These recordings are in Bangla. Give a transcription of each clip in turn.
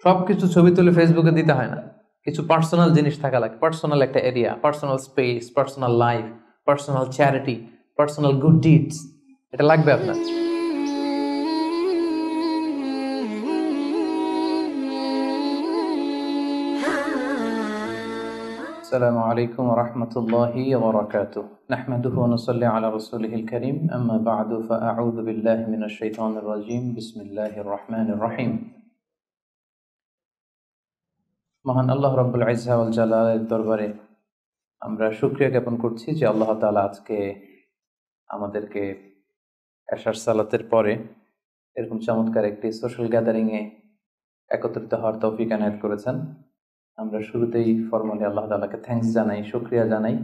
সবকিছু ছবি তুলে ফেসবুকে দিতে হয় না, কিছু পার্সোনাল জিনিস থাকা লাগে, পার্সোনাল একটা area, personal space, personal life, personal charity, personal good deeds, এটা লাগবে আপনার। السلام عليكم ورحمة الله وبركاته نحمده ونصلي على رسوله الكريم أما بعد فأعوذ بالله من الشيطان الرجيم بسم الله الرحمن الرحيم মহান আল্লাহ রাব্বুল ইজ্জা ওয়াল জালালের দরবারে আমরা শুকরিয়া জ্ঞাপন করছি যে আল্লাহ তাআলা আজকে আমাদেরকে এশার সালাতের পরে এরকম চমৎকার একটি সোশ্যাল গ্যাদারিং এ একত্রিত হওয়ার তৌফিক এনায়েত করেছেন। আমরা শুরুতেই ফরমালি আল্লাহ তাআলাকে থ্যাঙ্কস জানাই, শুকরিয়া জানাই।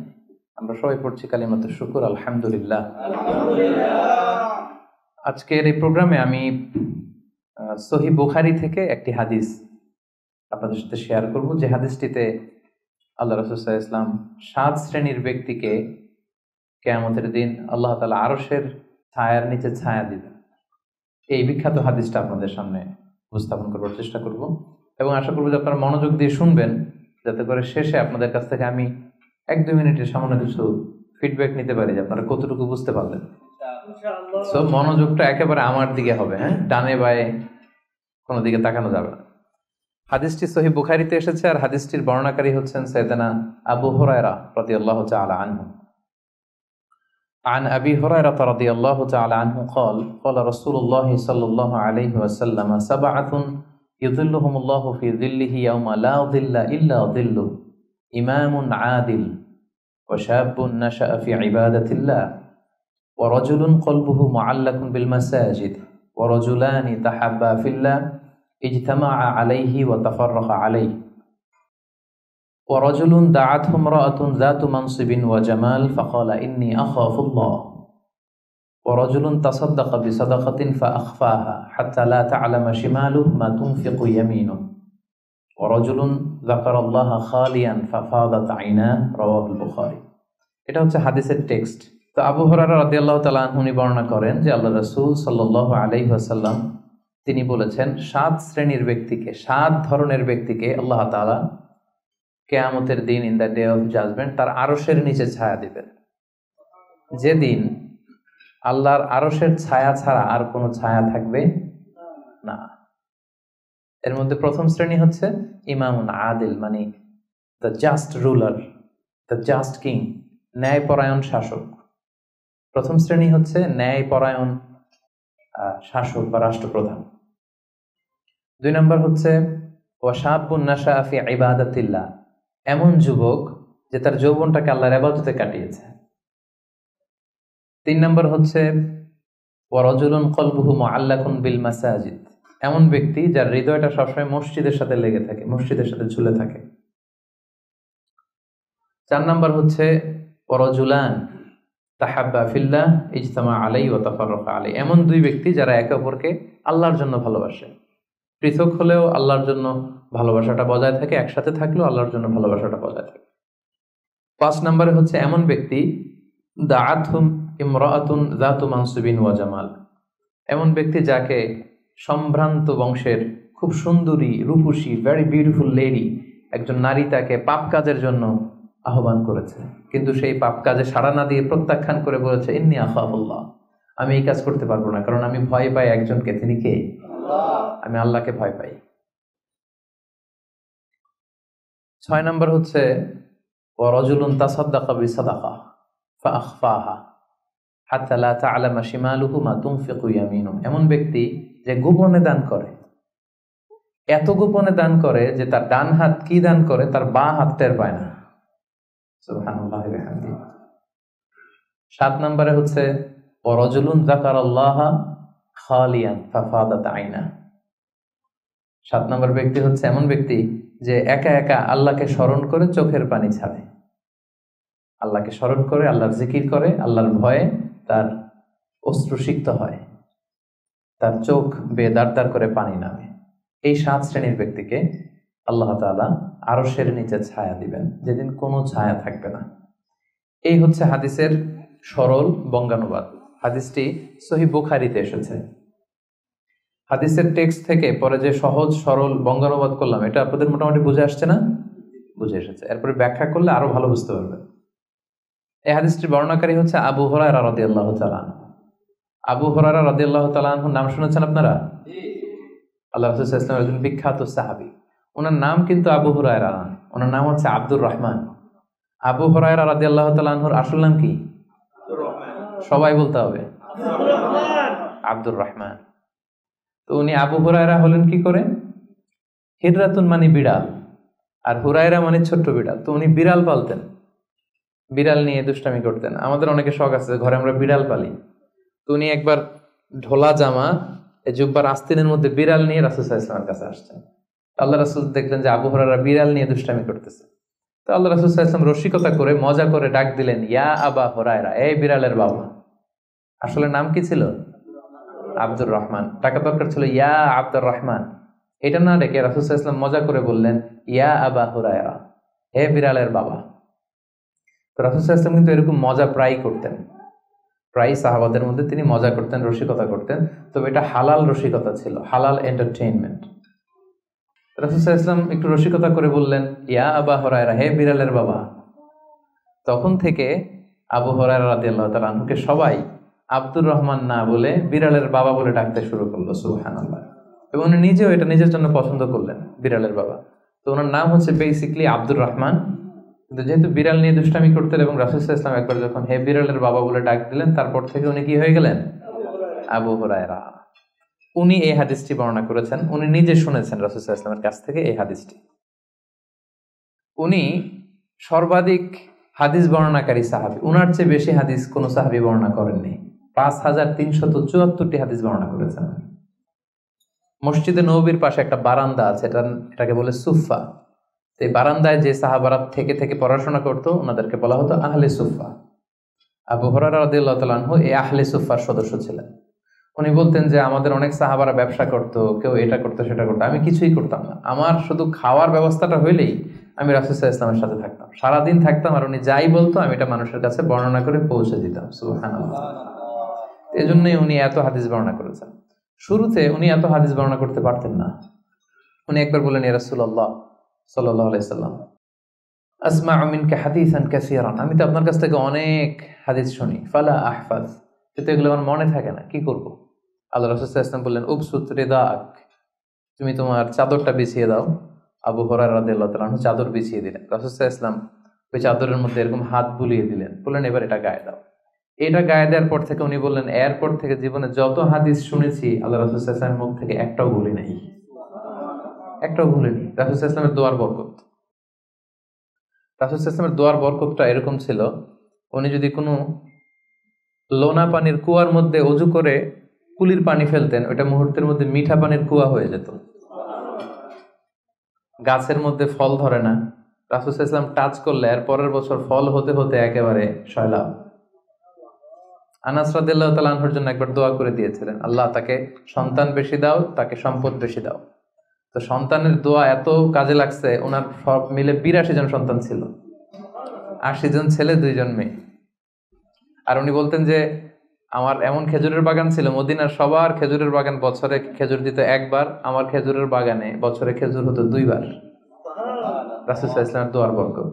আমরা সবাই পড়ছি কালিমাতু শুকর, আলহামদুলিল্লাহ। আজকের এই প্রোগ্রামে আমি সহিহ বুখারী থেকে একটি হাদিস আপনাদের সাথে শেয়ার করব, যে হাদিসটিতে আল্লাহ রাসূল সাল্লাল্লাহু আলাইহি ওয়াসাল্লাম 7 শ্রেণীর ব্যক্তিকে কিয়ামতের দিন আল্লাহ তাআলা আরশের ছায়ার নিচে ছায়া দিবেন। এই বিখ্যাত হাদিসটা আপনাদের সামনে উপস্থাপন করার চেষ্টা করব এবং আশা করব যে আপনারা মনোযোগ দিয়ে শুনবেন, যাতে করে শেষে আপনাদের কাছ থেকে আমি 1-2 মিনিটের সামান্য কিছু ফিডব্যাক নিতে পারি যে আপনারা কতটুকু বুঝতে পারলেন। সো মনোযোগটা একেবারে আমার দিকে হবে, হ্যাঁ, ডানে বায়ে কোনো দিকে তাকানো যাবে না। হাদিসটি সহিহ বুখারীতে এসেছে আর হাদিসটির বর্ণনাকারী হচ্ছেন সাইয়েদনা আবু হুরায়রা রাদিয়াল্লাহু তাআলা আনহু। عن أبي هريرة رضي الله تعالى عنه قال قال رسول الله صلى الله عليه وسلم 7 يظلهم الله في ظله يوم لا ظل إلا ظله إمام عادل وشاب نشأ في عبادة الله ورجل قلبه معلق بالمساجد ورجلان تحبا في الله اجتمعا عليه وتفرق عليه ورجل دعته امرأة ذات منصب وجمال فقال إني أخاف الله ورجل تصدق بصدقة فأخفاها حتى لا تعلم شماله ما تنفق يمينه ورجل ذكر الله خاليا ففاضت عيناه رواه البخاري। এটা হচ্ছে হাদিসের টেক্সট। তো আবু হুরায়রা রাদিয়াল্লাহু তাআলা আনহু বর্ণনা করেন যে আল্লাহ রাসূল সাল্লাল্লাহু আলাইহি ওয়াসাল্লাম তিনি বলেছেন 7 শ্রেণীর ব্যক্তিকে, 7 ধরনের ব্যক্তিকে আল্লাহ তাআলা কিয়ামতের দিন in the day of judgement তার আরশের নিচে ছায়া দিবেন, যেদিন আল্লাহর আরশের ছায়া ছাড়া আর কোনো ছায়া থাকবে না। এর মধ্যে প্রথম শ্রেণী হচ্ছে ইমামুন আদিল, মানে the just ruler, the just king, ন্যায়পরায়ণ শাসক। প্রথম শ্রেণী হচ্ছে ন্যায়পরায়ণ শাসক বা রাষ্ট্রপ্রধান। 2 নম্বর হচ্ছে ওয়াশাবুন নাশা ফি ইবাদাতিল্লাহ, এমন যুবক যে তার যৌবনটাকে আল্লাহর ইবাদতে কাটিয়েছে। 3 নম্বর হচ্ছে ওয়ারাজুলুন কলবুহু মুআল্লাকুন বিল মাসাজিদ, এমন ব্যক্তি যার হৃদয়টা সবসময় মসজিদের সাথে লেগে থাকে, মসজিদের সাথে ঝুলে থাকে। 4 নম্বর হচ্ছে ওয়ারাজুলান তাহাব্বা ফিল্লাহ ইজতামা আলাইহি ওয়া তাফাররাকা আলাইহি, এমন 2 ব্যক্তি যারা একে অপরকে আল্লাহর জন্য ভালোবাসে, পৃথক হলেও আল্লাহর জন্য ভালোবাসাটা বজায় থাকে, একসাথে থাকলেও আল্লাহর জন্য ভালোবাসাটা বজায় থাকে। 5 নম্বরে হচ্ছে এমন ব্যক্তি দাআতহুম ইমরাআতুন যাতু মানসিবিন ওয়া জামাল, এমন ব্যক্তি যাকে সম্ভ্রান্ত বংশের খুব সুন্দরী রূপসী ভেরি বিউটিফুল লেডি একজন নারী তাকে পাপ কাজের জন্য আহ্বান করেছে, কিন্তু সেই পাপ কাজে সাড়া না দিয়ে প্রত্যাখ্যান করে বলেছে ইন্নী আখাফুল্লাহ, আমি এই কাজ করতে পারবো না, কারণ আমি ভয় পাই একজনকে, তিনি কে? আমি আল্লাহকে ভয় পাই। 6 নম্বর হচ্ছে ওয়ারাজুলুন তাসাদ্দাকা বিসাদাকা ফাআখফাহা হাত্তা লা তা'লামা শিমালুহু মা তুনফিকু ইয়ামিনুহু, এমন ব্যক্তি যে গোপনে দান করে, এত গোপনে দান করে যে তার ডান হাত কি দান করে তার বাঁ হাত টের পায় না। সুবহানাল্লাহি ওয়া বিহামদিহি। 7 নম্বরে হচ্ছে ওয়ারাজুলুন যাকারাল্লাহা খালিয়ান ফাফাদাত আইনা, 7 নম্বর ব্যক্তি হচ্ছে এমন ব্যক্তি যে একা একা আল্লাহকে স্মরণ করে চোখের পানি ছাড়ে, আল্লাহকে স্মরণ করে, আল্লাহর জিকির করে, আল্লাহর ভয়ে তার অশ্রুসিক্ত হয়, তার চোখ বেয়ে দাঁড় দাঁড় করে পানি নামে। এই 7 শ্রেণীর ব্যক্তিকে আল্লাহ তাআলা আরশের নিচে ছায়া দিবেন, যেদিন কোনো ছায়া থাকবে না। এই হচ্ছে হাদিসের সরল বঙ্গানুবাদ। হাদিসটি সহিহ বুখারীতে এসেছে। হাদিসের টেক্সট থেকে পরে যে সহজ সরল বঙ্গানুবাদ করলাম, এটা আপনাদের মোটামুটি বুঝে আসছে না? বুঝে এসেছে। এরপরে ব্যাখ্যা করলে আরো ভালো বুঝতে পারবেন। এই হাদিসটির বর্ণনাকারী হচ্ছে আবু হুরায়রা রাদিয়াল্লাহু তাআলা আনহু। আবু হুরায়রা রাদিয়াল্লাহু তাআলা আনহুর নাম শুনেছেন আপনারা? আল্লাহ রাসূল সাল্লাল্লাহু আলাইহি ওয়াসাল্লাম একজন বিখ্যাত সাহাবী। ওনার নাম কিন্তু আবু হুরায়রা না, ওনার নাম হচ্ছে আব্দুর রহমান। আবু হুরায়রা রাদিয়াল্লাহু তাআলা আনহুর আসল নাম কি? সবাই বলতে হবে, আব্দুর রহমান। তো উনি আবু হুরায়রা হলেন কি করে? হিররাতুন মানে বিড়াল, আর হুরায়রা মানে ছোট্ট বিড়াল। তো উনি বিড়াল পালতেন, বিড়াল নিয়ে দুষ্টামি করতেন। আমাদের অনেকে শখ আছে, ঘরে আমরা বিড়াল পালি। তো উনি একবার ঢোলা জামা, এই জুব্বার আস্তিনের মধ্যে বিড়াল নিয়ে রাসূল সাল্লাল্লাহু আলাইহি ওয়াসাল্লামের কাছে আসছেন। আল্লাহ রাসূল দেখলেন যে আবু হুরায়রা বিড়াল নিয়ে দুষ্টামি করতেছে। তো আল্লাহ রাসূল সাল্লাল্লাহু আলাইহি ওয়াসাল্লাম রসিকতা করে, মজা করে ডাক দিলেন, ইয়া আবা হুরায়রা, এই বিড়ালের বাবা। আসলে নাম কি ছিল? আব্দুর রহমান। টাকা দরকার ছিল ইয়া আব্দুর রহমান। এটা না ডেকে রাসূল সাল্লাল্লাহু আলাইহি ওয়াসাল্লাম মজা করে বললেন, ইয়া আবা হুরায়রা, হে বিড়ালের বাবা। তো রাসূল সাল্লাল্লাহু আলাইহি ওয়াসাল্লাম কিন্তু এরকম মজা প্রায় করতেন, প্রায় সাহাবাদের মধ্যে তিনি মজা করতেন, রসিকতা করতেন। তবে এটা হালাল রসিকতা ছিল, হালাল এন্টারটেইনমেন্ট। রাসূল সাল্লাল্লাহু আলাইহি ওয়াসাল্লাম একটু রসিকতা করে বললেন, ইয়া আবা হুরায়রা, হে বিড়ালের বাবা। তখন থেকে আবু হুরায়রা রাদিয়াল্লাহু তাআলা আনহুকে সবাই আব্দুর রহমান না বলে বিড়ালের বাবা বলে ডাকতে শুরু করলো। সুবহানাল্লাহ। এবং উনি নিজেও এটা নিজের জন্য পছন্দ করলেন, বিড়ালের বাবা। তো ওনার নাম হচ্ছে বেসিক্যালি আব্দুর রহমান, কিন্তু যেহেতু বিড়াল নিয়ে দুষ্টামি করতেন এবং রাসূল সাল্লাল্লাহু আলাইহি ওয়াসাল্লাম একবার যখন হে বিড়ালের বাবা বলে ডাক দিলেন, তারপর থেকে উনি কি হয়ে গেলেন? আবু হুরায়রা। উনি এই হাদিসটি বর্ণনা করেছেন, উনি নিজে শুনেছেন রাসূল সাল্লাল্লাহু আলাইহি ওয়াসাল্লামের কাছ থেকে এই হাদিসটি। উনি সর্বাধিক হাদিস বর্ণনাকারী সাহাবী, উনার চেয়ে বেশি হাদিস কোন সাহাবী বর্ণনা করেননি। 5374টি হাদিস বর্ণনা করেছেন। মসজিদে নববীর পাশে একটা বারান্দা আছে, এটাকে বলে সুফা। এই বারান্দায় যে সাহাবারা থেকে থেকে পড়াশোনা করতো ওনাদেরকে বলা হতো আহলে সুফা। আবু হুরায়রা রাদিয়াল্লাহু তাআলা আনহু এই আহলে সুফার সদস্য ছিলেন। উনি বলতেন যে আমাদের অনেক সাহাবারা ব্যবসা করতো, কেউ এটা করতো সেটা করতো, আমি কিছুই করতাম না। আমার শুধু খাওয়ার ব্যবস্থাটা হইলেই আমি রাসূল সাল্লাল্লাহু আলাইহি ওয়াসাল্লামের সাথে থাকতাম, সারাদিন থাকতাম, আর উনি যাই বলতো আমি এটা মানুষের কাছে বর্ণনা করে পৌঁছে দিতাম। সুবহানাল্লাহ। এজন্যই উনি এত হাদিস বর্ণনা করেছেন। শুরুতে উনি এত হাদিস বর্ণনা করতে পারতেন না। উনি একবার বললেন, ইয়া রাসূলুল্লাহ সাল্লাল্লাহু আলাইহি সাল্লাম, আসমাউ মিনকা হাদিসান কাসীরান, আমি তো আপনার কাছ থেকে অনেক হাদিস শুনি, ফালা আহফাজ, কিন্তু এগুলো আমার মনে থাকে না, কি করব? আল্লাহ রাসূল সাল্লাল্লাহু আলাইহি ওয়াসাল্লাম বললেন, উবসুত রিদাক, তুমি তোমার চাদরটা বিছিয়ে দাও। আবু হুরায়রা রাদিয়াল্লাহু তাআলা আনহু চাদর বিছিয়ে দিলেন। রাসূল সাল্লাল্লাহু আলাইহি ওয়াসাল্লাম ওই চাদরের মধ্যে এরকম হাত বুলিয়ে দিলেন, বললেন এবার এটা গায়ে দাও। এটা গায়ে দেওয়ার পর থেকে উনি বললেন, এরপর থেকে জীবনে যত হাদিস শুনেছি আল্লাহ রাসূল সাল্লাল্লাহু আলাইহি ওয়াসাল্লামের মুখ থেকে একটাও ভুলি নাই, একটাও ভুলিনি। রাসূল সাল্লাল্লাহু আলাইহি ওয়াসাল্লামের দোয়ার বরকত, রাসূল সাল্লাল্লাহু আলাইহি ওয়াসাল্লামের দোয়ার বরকতটা এরকম ছিল, উনি যদি কোনো লোনা পানির কুয়ার মধ্যে অজু করে কুলির পানি ফেলতেন, ওইটা মুহূর্তের মধ্যে মিঠা পানির কুয়া হয়ে যেত। গাছের মধ্যে ফল ধরে না, রাসূল সাল্লাল্লাহু আলাইহি ওয়াসাল্লাম টাচ করলে এর পরের বছর ফল হতে হতে একেবারে সয়লাভ। আনাস রাদিয়াল্লাহু তাআলা আনহুর জন্য একবার দোয়া করে দিয়েছিলেন, আল্লাহ তাকে সন্তান বেশি দাও, তাকে সম্পদ বেশি দাও। তো সন্তানের দোয়া এত কাজে লাগছে, ওনার সব মিলে 82 জন সন্তান ছিল, 80 জন ছেলে, 2 জন মেয়ে। আর উনি বলতেন যে আমার এমন খেজুরের বাগান ছিল, মদিনার সবার খেজুরের বাগান বছরে খেজুর দিত একবার, আমার খেজুরের বাগানে বছরে খেজুর হতো 2 বার। রাসূল সাল্লাল্লাহু আলাইহি ওয়াসাল্লামের দোয়ার বরকত।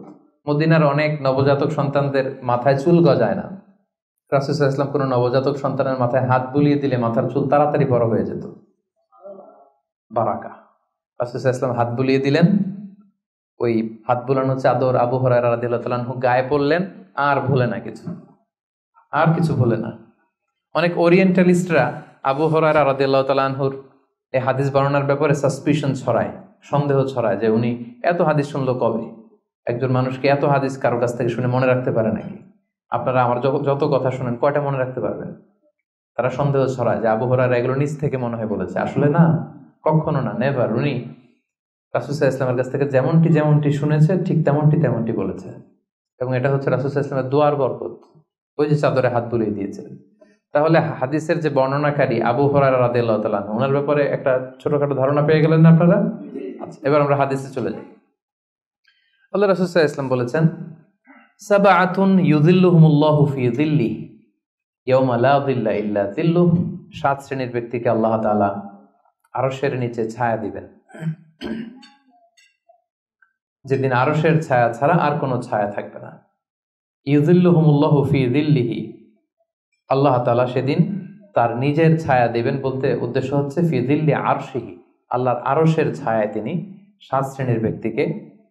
মদিনার অনেক নবজাতক সন্তানদের মাথায় চুল গজায় না, রাসূল সাল্লাল্লাহু আলাইহি ওয়াসাল্লাম কোনো নবজাতক সন্তানের মাথায় হাত বুলিয়ে দিলে মাথার চুল তাড়াতাড়ি বড় হয়ে যেত। বারাকা। রাসূল সাল্লাল্লাহু আলাইহি ওয়াসাল্লাম হাত বুলিয়ে দিলেন, ওই হাত বুলানো চাদর আবু হুরায়রা রাদিয়াল্লাহু তাআলা আনহু গায়ে পড়লেন, আর ভুলে না কিছু, আর কিছু ভুলে না। অনেক ওরিয়েন্টালিস্টরা আবু হুরায়রা রাদিয়াল্লাহু তাআলা আনহুর এই হাদিস বর্ণনার ব্যাপারে সাসপিশন ছড়ায়, সন্দেহ ছড়ায় যে উনি এত হাদিস শুনলো কবে? একজন মানুষকে এত হাদিস কারো কাছ থেকে শুনে মনে রাখতে পারে নাকি? আপনারা আমার যত কথা শুনেন কয়টা মনে রাখতে পারবেন? তারা সন্দেহ ছড়ায় যে আবু হুরায়রা এগুলো নিজ থেকে মনে হয় বলেছে। আসলে না, কখনো না, নেভার। উনি রাসূল সাল্লাল্লাহু আলাইহি ওয়াসাল্লামের কাছ থেকে যেমনটি শুনেছে ঠিক তেমনটি বলেছে। এবং এটা হচ্ছে রাসূল সাল্লাল্লাহু আলাইহি ওয়াসাল্লামের দোয়ার বরকত, ওই যে চাদরে হাত বুলিয়ে দিয়েছিলেন। তাহলে হাদিসের যে বর্ণনাকারী আবু হুরায়রা রাদিয়াল্লাহু তাআলা আনহু, ওনার ব্যাপারে একটা ছোটখাটো ধারণা পেয়ে গেলেন না আপনারা? আচ্ছা, এবার আমরা হাদিসে চলে যাই। আল্লাহ রাসূল সাল্লাল্লাহু আলাইহি ওয়াসাল্লাম বলেছেন, সাবআতুন ইউযিল্লুহুমুল্লাহু ফি যিল্লিহি ইয়াওমা লা যিল্লা ইল্লা যিল্লুহু, 7 শ্রেণীর ব্যক্তিকে আল্লাহ তাআলা আরশের নিচে ছায়া দিবেন, যেদিন আরশের ছায়া ছাড়া আর কোনো ছায়া থাকবে না। ইউযিল্লুহুমুল্লাহু ফি যিল্লিহি, আল্লাহ তাআলা সেদিন তার নিজের ছায়া দিবেন, বলতে উদ্দেশ্য হচ্ছে ফি যিল্লি আরশিহি, আল্লাহর আরশের ছায়ায় তিনি 7 শ্রেণীর ব্যক্তিকে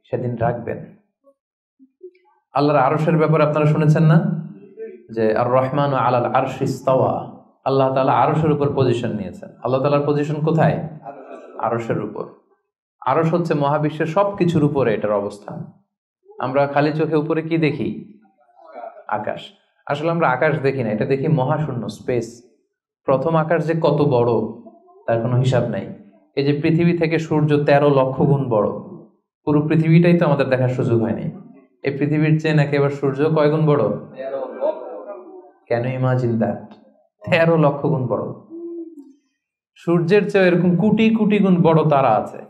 সেদিন রাখবেন। আল্লাহর আরশের ব্যাপারে আপনারা শুনেছেন না, যে আর রহমান আলাল আরশি ইস্তাওয়া, আল্লাহ তাআলা আরশের উপর পজিশন নিয়েছেন। আল্লাহ তাআলার পজিশন কোথায়? আরশের উপর। আরশ হচ্ছে মহাবিশ্বের সবকিছুর উপরে এটার অবস্থান। আমরা খালি চোখে উপরে কি দেখি? আকাশ। আসলে আমরা আকাশ দেখি না, এটা দেখি মহাশূন্য, স্পেস। প্রথম আকাশ যে কত বড় তার কোনো হিসাব নাই। এই যে পৃথিবী থেকে সূর্য 13 লক্ষ গুণ বড়, পুরো পৃথিবীটাই তো আমাদের দেখার সুযোগ হয়নি। এই পৃথিবীর চেয়ে নাকি এবার সূর্য কয় গুণ বড়? Can you imagine that? 13 লক্ষ গুণ বড়। সূর্যের চেয়ে এরকম কোটি কোটি গুণ বড় তারা আছে।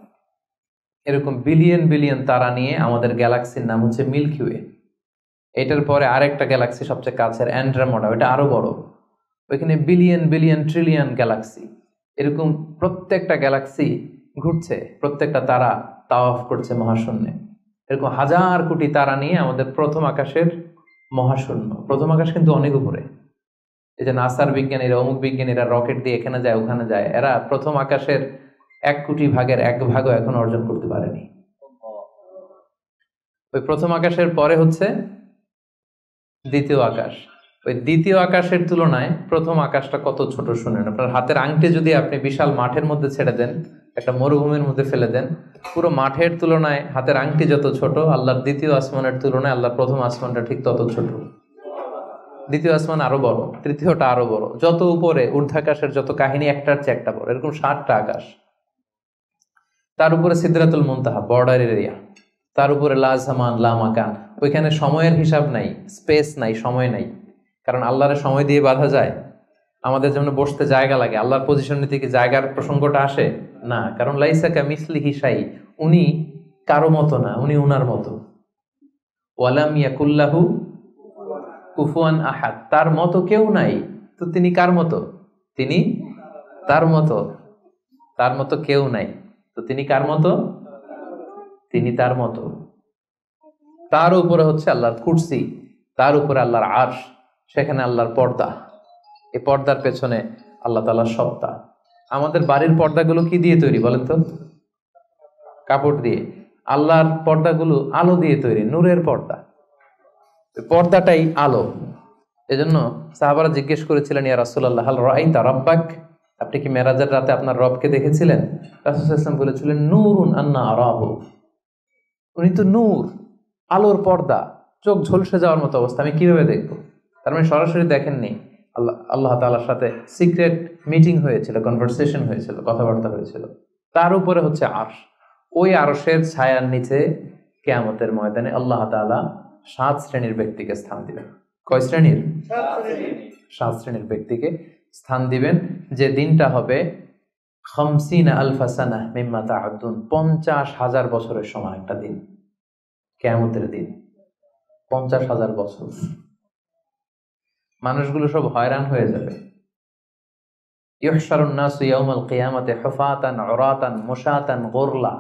এরকম বিলিয়ন বিলিয়ন তারা নিয়ে আমাদের গ্যালাক্সির নাম হচ্ছে মিল্কি ওয়ে। এটার পরে আরেকটা গ্যালাক্সি সবচেয়ে কাছের অ্যান্ড্রোমেডা, ওটা আরো বড়। ওইখানে বিলিয়ন বিলিয়ন ট্রিলিয়ন গ্যালাক্সি। এরকম প্রত্যেকটা গ্যালাক্সি ঘুরছে, প্রত্যেকটা তারা তাওয়াফ করছে মহাশূন্যে। এরকম হাজার কোটি তারা নিয়ে আমাদের প্রথম আকাশের মহাশূন্য। প্রথম আকাশ কিন্তু অনেক উপরে। এই যে নাসার বিজ্ঞানীরা, অমুক বিজ্ঞানীরা রকেট দিয়ে এখানে যায় ওখানে যায়, এরা প্রথম আকাশের 1 কোটি ভাগের 1 ভাগও এখন অর্জন করতে পারেনি। ওই প্রথম আকাশের পরে হচ্ছে দ্বিতীয় আকাশ। ওই দ্বিতীয় আকাশের তুলনায় প্রথম আকাশটা কত ছোট শুনেন। আপনার হাতের আংটি যদি আপনি বিশাল মাঠের মধ্যে ছেড়ে দেন, একটা মরুভূমির মধ্যে ফেলে দেন, পুরো মাঠের তুলনায় হাতের আংটি যত ছোট, আল্লাহর দ্বিতীয় আসমানের তুলনায় আল্লাহর প্রথম আসমানটা ঠিক তত ছোট। দ্বিতীয় আসমান আরো বড়, তৃতীয়টা আরো বড়। যত উপরে ঊর্ধ্বাকাশের যত কাহিনী একটার চেয়ে একটা বড়, এরকম 7টা আকাশ। তার উপরে সিদরাতুল মুনতাহা, বর্ডার এরিয়া। তার উপরে লা জামান লা মাকান, ওইখানে সময়ের হিসাব নাই, স্পেস নাই, সময় নাই। কারণ আল্লাহর সময় দিয়ে বাঁধা যায়? আমাদের যেমন বসতে জায়গা লাগে, আল্লাহর পজিশন নিতে কি জায়গার প্রসঙ্গটা আসে না? কারণ লাইসা কামিসলিহি শাই, উনি কারো মতো না, উনি উনার মতো। ওয়ালাম ইয়াকুল্লাহু কুফুয়ান আহাদ, তার মতো কেউ নাই। তো তিনি কার মতো? তিনি তার মতো। তার মতো কেউ নাই, তো তিনি কার মতো? তিনি তার মতো। তার উপরে হচ্ছে আল্লাহর কুরসি, তার উপরে আল্লাহর আরশ, সেখানে আল্লাহর পর্দা। এই পর্দার পেছনে আল্লাহ তাআলার সত্তা। আমাদের বাড়ির পর্দাগুলো কি দিয়ে তৈরি বলেন তো? কাপড় দিয়ে। আল্লাহর পর্দাগুলো আলো দিয়ে তৈরি, নূরের পর্দা। পর্দাটাই আলো। এজন্য সাহাবারা জিজ্ঞেস করেছিলেন, ইয়া রাসূলুল্লাহ হাল রাআইতা রাব্বাক, আপনি কি মেরাজের রাতে আপনার রবকে দেখেছিলেন? রাসূল সাল্লাল্লাহু আলাইহি ওয়াসাল্লাম বলেছিলেন, নূরুন আন্না আরাহু, উনি তো নূর, আলোর পর্দা, চোখ ঝলসে যাওয়ার মতো অবস্থা, আমি কিভাবে দেখবো? তার মানে সরাসরি দেখেননি। আল্লাহ তাআলার সাথে সিক্রেট মিটিং হয়েছিল, কনভারসেশন হয়েছিল, কথাবার্তা হয়েছিল। তার উপরে হচ্ছে আরশ। ওই আরশের ছায়ার নিচে কিয়ামতের ময়দানে আল্লাহ তাআলা 7 শ্রেণীর ব্যক্তিকে স্থান দিবেন। কয় শ্রেণীর? 7 শ্রেণীর ব্যক্তিকে স্থান দিবেন। যে দিনটা হবে 50 আলফা সানাহ মিম্মা তা'উদ্দুন, 50,000 বছরের সমান একটা দিন, কিয়ামতের দিন। 50,000 বছর। মানুষগুলো সব হয়রান হয়ে যাবে। ইউহশারুন নাসু ইয়াউমাল কিয়ামাতি হুফাতান উরাতান মুশাতান গুরলা।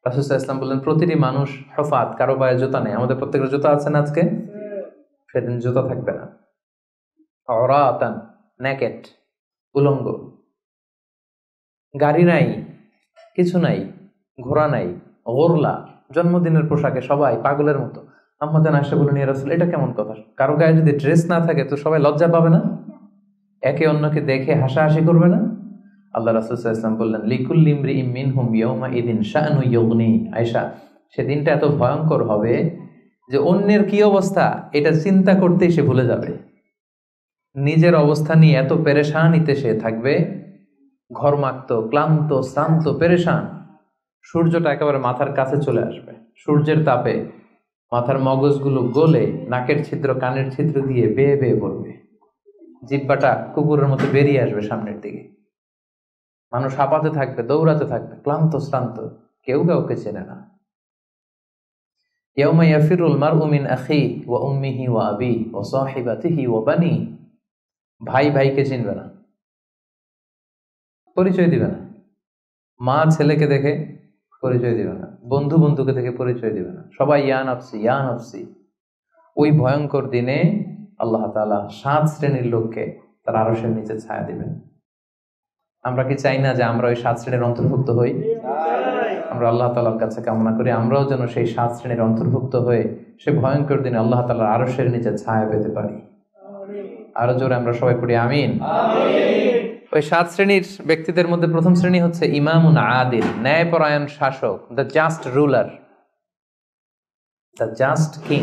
রাসূল সাল্লাল্লাহু আলাইহি ওয়াসাল্লাম বললেন, প্রতিটি মানুষ হুফাত, কারো পায়ে জুতা নেই। আমাদের প্রত্যেকের জুতা আছে না আজকে? সেদিন জুতা থাকবে না। উরাতান, নেকেড, উলঙ্গ। গাড়ি নাই, কিছু নাই, ঘোড়া নাই, গুরলা, জন্মদিনের পোশাকে সবাই পাগলের মতো। আম্মা জান আয়েশা বলেন, ইয়া রাসূল, এটা কেমন কথা? কারো গায়ে যদি ড্রেস না থাকে তো সবাই লজ্জা পাবে না? একে অন্যকে দেখে হাসাহাসি করবে না? আল্লাহ রাসূল সাল্লাল্লাহু আলাইহি ওয়াসাল্লাম বললেন, লিকুল্লি ইমরিইম মিনহুম ইয়াউমা ইযিন শাআনু ইউগনি। আয়েশা, সেদিনটা এত ভয়ঙ্কর হবে যে অন্যের কি অবস্থা এটা চিন্তা করতেই সে ভুলে যাবে। নিজের অবস্থা নিয়ে এত পেরেশানিতে সে থাকবে, ঘর্মাক্ত, ক্লান্ত, শ্রান্ত, পেরেশান। সূর্যটা একেবারে মাথার কাছে চলে আসবে। সূর্যের তাপে মাথার মগজগুলো গলে নাকের ছিদ্র, কানের ছিদ্র দিয়ে বেয়ে বেয়ে পড়বে। জিহ্বাটা কুকুরের মতো বেরিয়ে আসবে সামনের দিকে। মানুষ হাঁপাতে থাকবে, দৌড়াতে থাকবে, ক্লান্ত শ্রান্ত, কেউ কাউকে চেনে না। ইয়াউমা ইয়াফিরুল মারউ মিন আখিহি ওয়া উম্মিহি ওয়া আবিহি ওয়া সাহিবাতিহি ওয়া বানিহি। ভাই ভাইকে চিনবে না, পরিচয় দিবে না। মা ছেলেকে দেখে পরিচয় দিবে না, বন্ধু বন্ধুকে দেখে পরিচয় দিবে না, সবাই ইয়া নফসি ইয়া নফসি। ওই ভয়ঙ্কর দিনে আল্লাহ তাআলা 7 শ্রেণীর লোককে তার আরশের নিচে ছায়া দিবেন। আমরা কি চাই না যে আমরা ওই 7 শ্রেণীর অন্তর্ভুক্ত হই? আমরা আল্লাহ তাআলার কাছে কামনা করি আমরাও যেন সেই 7 শ্রেণীর অন্তর্ভুক্ত হয়ে সে ভয়ঙ্কর দিনে আল্লাহ তাআলার আরশের নিচে ছায়া পেতে পারি। আরো জোরে আমরা সবাই পড়ি আমিন। ওই 7 শ্রেণীর ব্যক্তিদের মধ্যে প্রথম শ্রেণী হচ্ছে ইমামুন আদিল, ন্যায়পরায়ণ শাসক, the just ruler, the just king.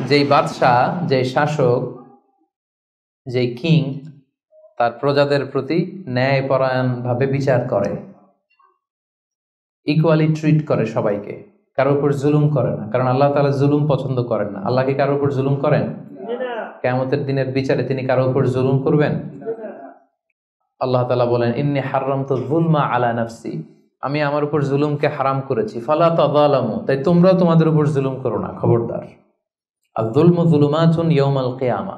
যেই বাদশাহ, যেই শাসক, যেই কিং তার প্রজাদের প্রতি ন্যায়পরায়ণ ভাবে বিচার করে, ইকুয়ালি ট্রিট করে সবাইকে, কারোর উপর জুলুম করে না। কারণ আল্লাহ তাআলা জুলুম পছন্দ করেন না। আল্লাহ কি কারোর উপর জুলুম করেন? কিয়ামতের দিনের বিচারে তিনি কারোর উপর জুলুম করবেন? আল্লাহ তাআলা বলেন ইন্নী হারামতু যুলমা আলা নাফসি, আমি আমার উপর জুলুমকে হারাম করেছি, ফালা তাযালামু, তাই তোমরাও তোমাদের উপর জুলুম করো না, খবরদার। আর যুলমু যুলুমাতুন ইয়াউমাল কিয়ামা,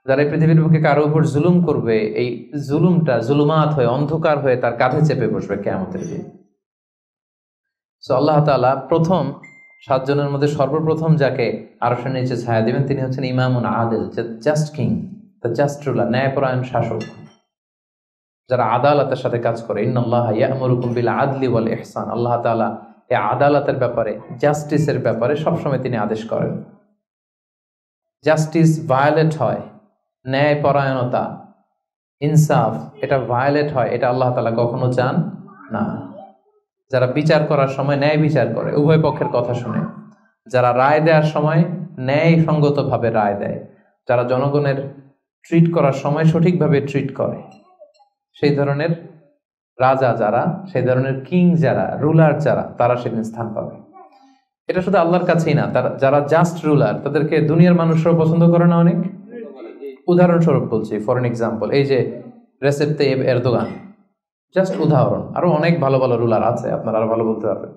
যারা পৃথিবীর বুকে কারো উপর জুলুম করবে, এই জুলুমটা জুলুমাত হয়ে, অন্ধকার হয়ে তার কাঁধে চেপে বসবে কিয়ামতের দিন। সো আল্লাহ তাআলা প্রথম 7 জনের মধ্যে সর্বপ্রথম যাকে আরশের নিচে ছায়া দিবেন তিনি হচ্ছেন ইমামুন আদিল, just king, the just ruler, ন্যায়পরায়ণ শাসক, যারা আদালতের সাথে কাজ করে। ইন্নাল্লাহা ইয়া'মুরুকুম বিল আদলি ওয়াল ইহসান, আল্লাহ তাআলা এই আদালতের ব্যাপারে, জাস্টিসের ব্যাপারে সবসময় তিনি আদেশ করেন। জাস্টিস ভায়োলেট হয়, ন্যায়পরায়ণতা, ইনসাফ এটা ভায়োলেট হয়, এটা আল্লাহ তাআলা কখনো চান না। যারা বিচার করার সময় ন্যায় বিচার করে, উভয় পক্ষের কথা শুনে, যারা রায় দেওয়ার সময় ন্যায়সঙ্গতভাবে রায় দেয়, যারা জনগণের ট্রিট করার সময় সঠিকভাবে ট্রিট করে, সেই ধরনের রাজা যারা, সেই ধরনের কিং যারা, রুলার যারা, তারা সেদিন স্থান পাবে। এটা শুধু আল্লাহর কাছেই না, যারা জাস্ট রুলার তাদেরকে দুনিয়ার মানুষরাও পছন্দ করে না অনেক। উদাহরণস্বরূপ বলছি, ফর এন এক্সাম্পল, এই যে রেসেপ তাইয়েব এরদোগান, জাস্ট উদাহরণ। আরো অনেক ভালো ভালো রুলার আছে, আপনারা আরো ভালো বলতে পারবেন।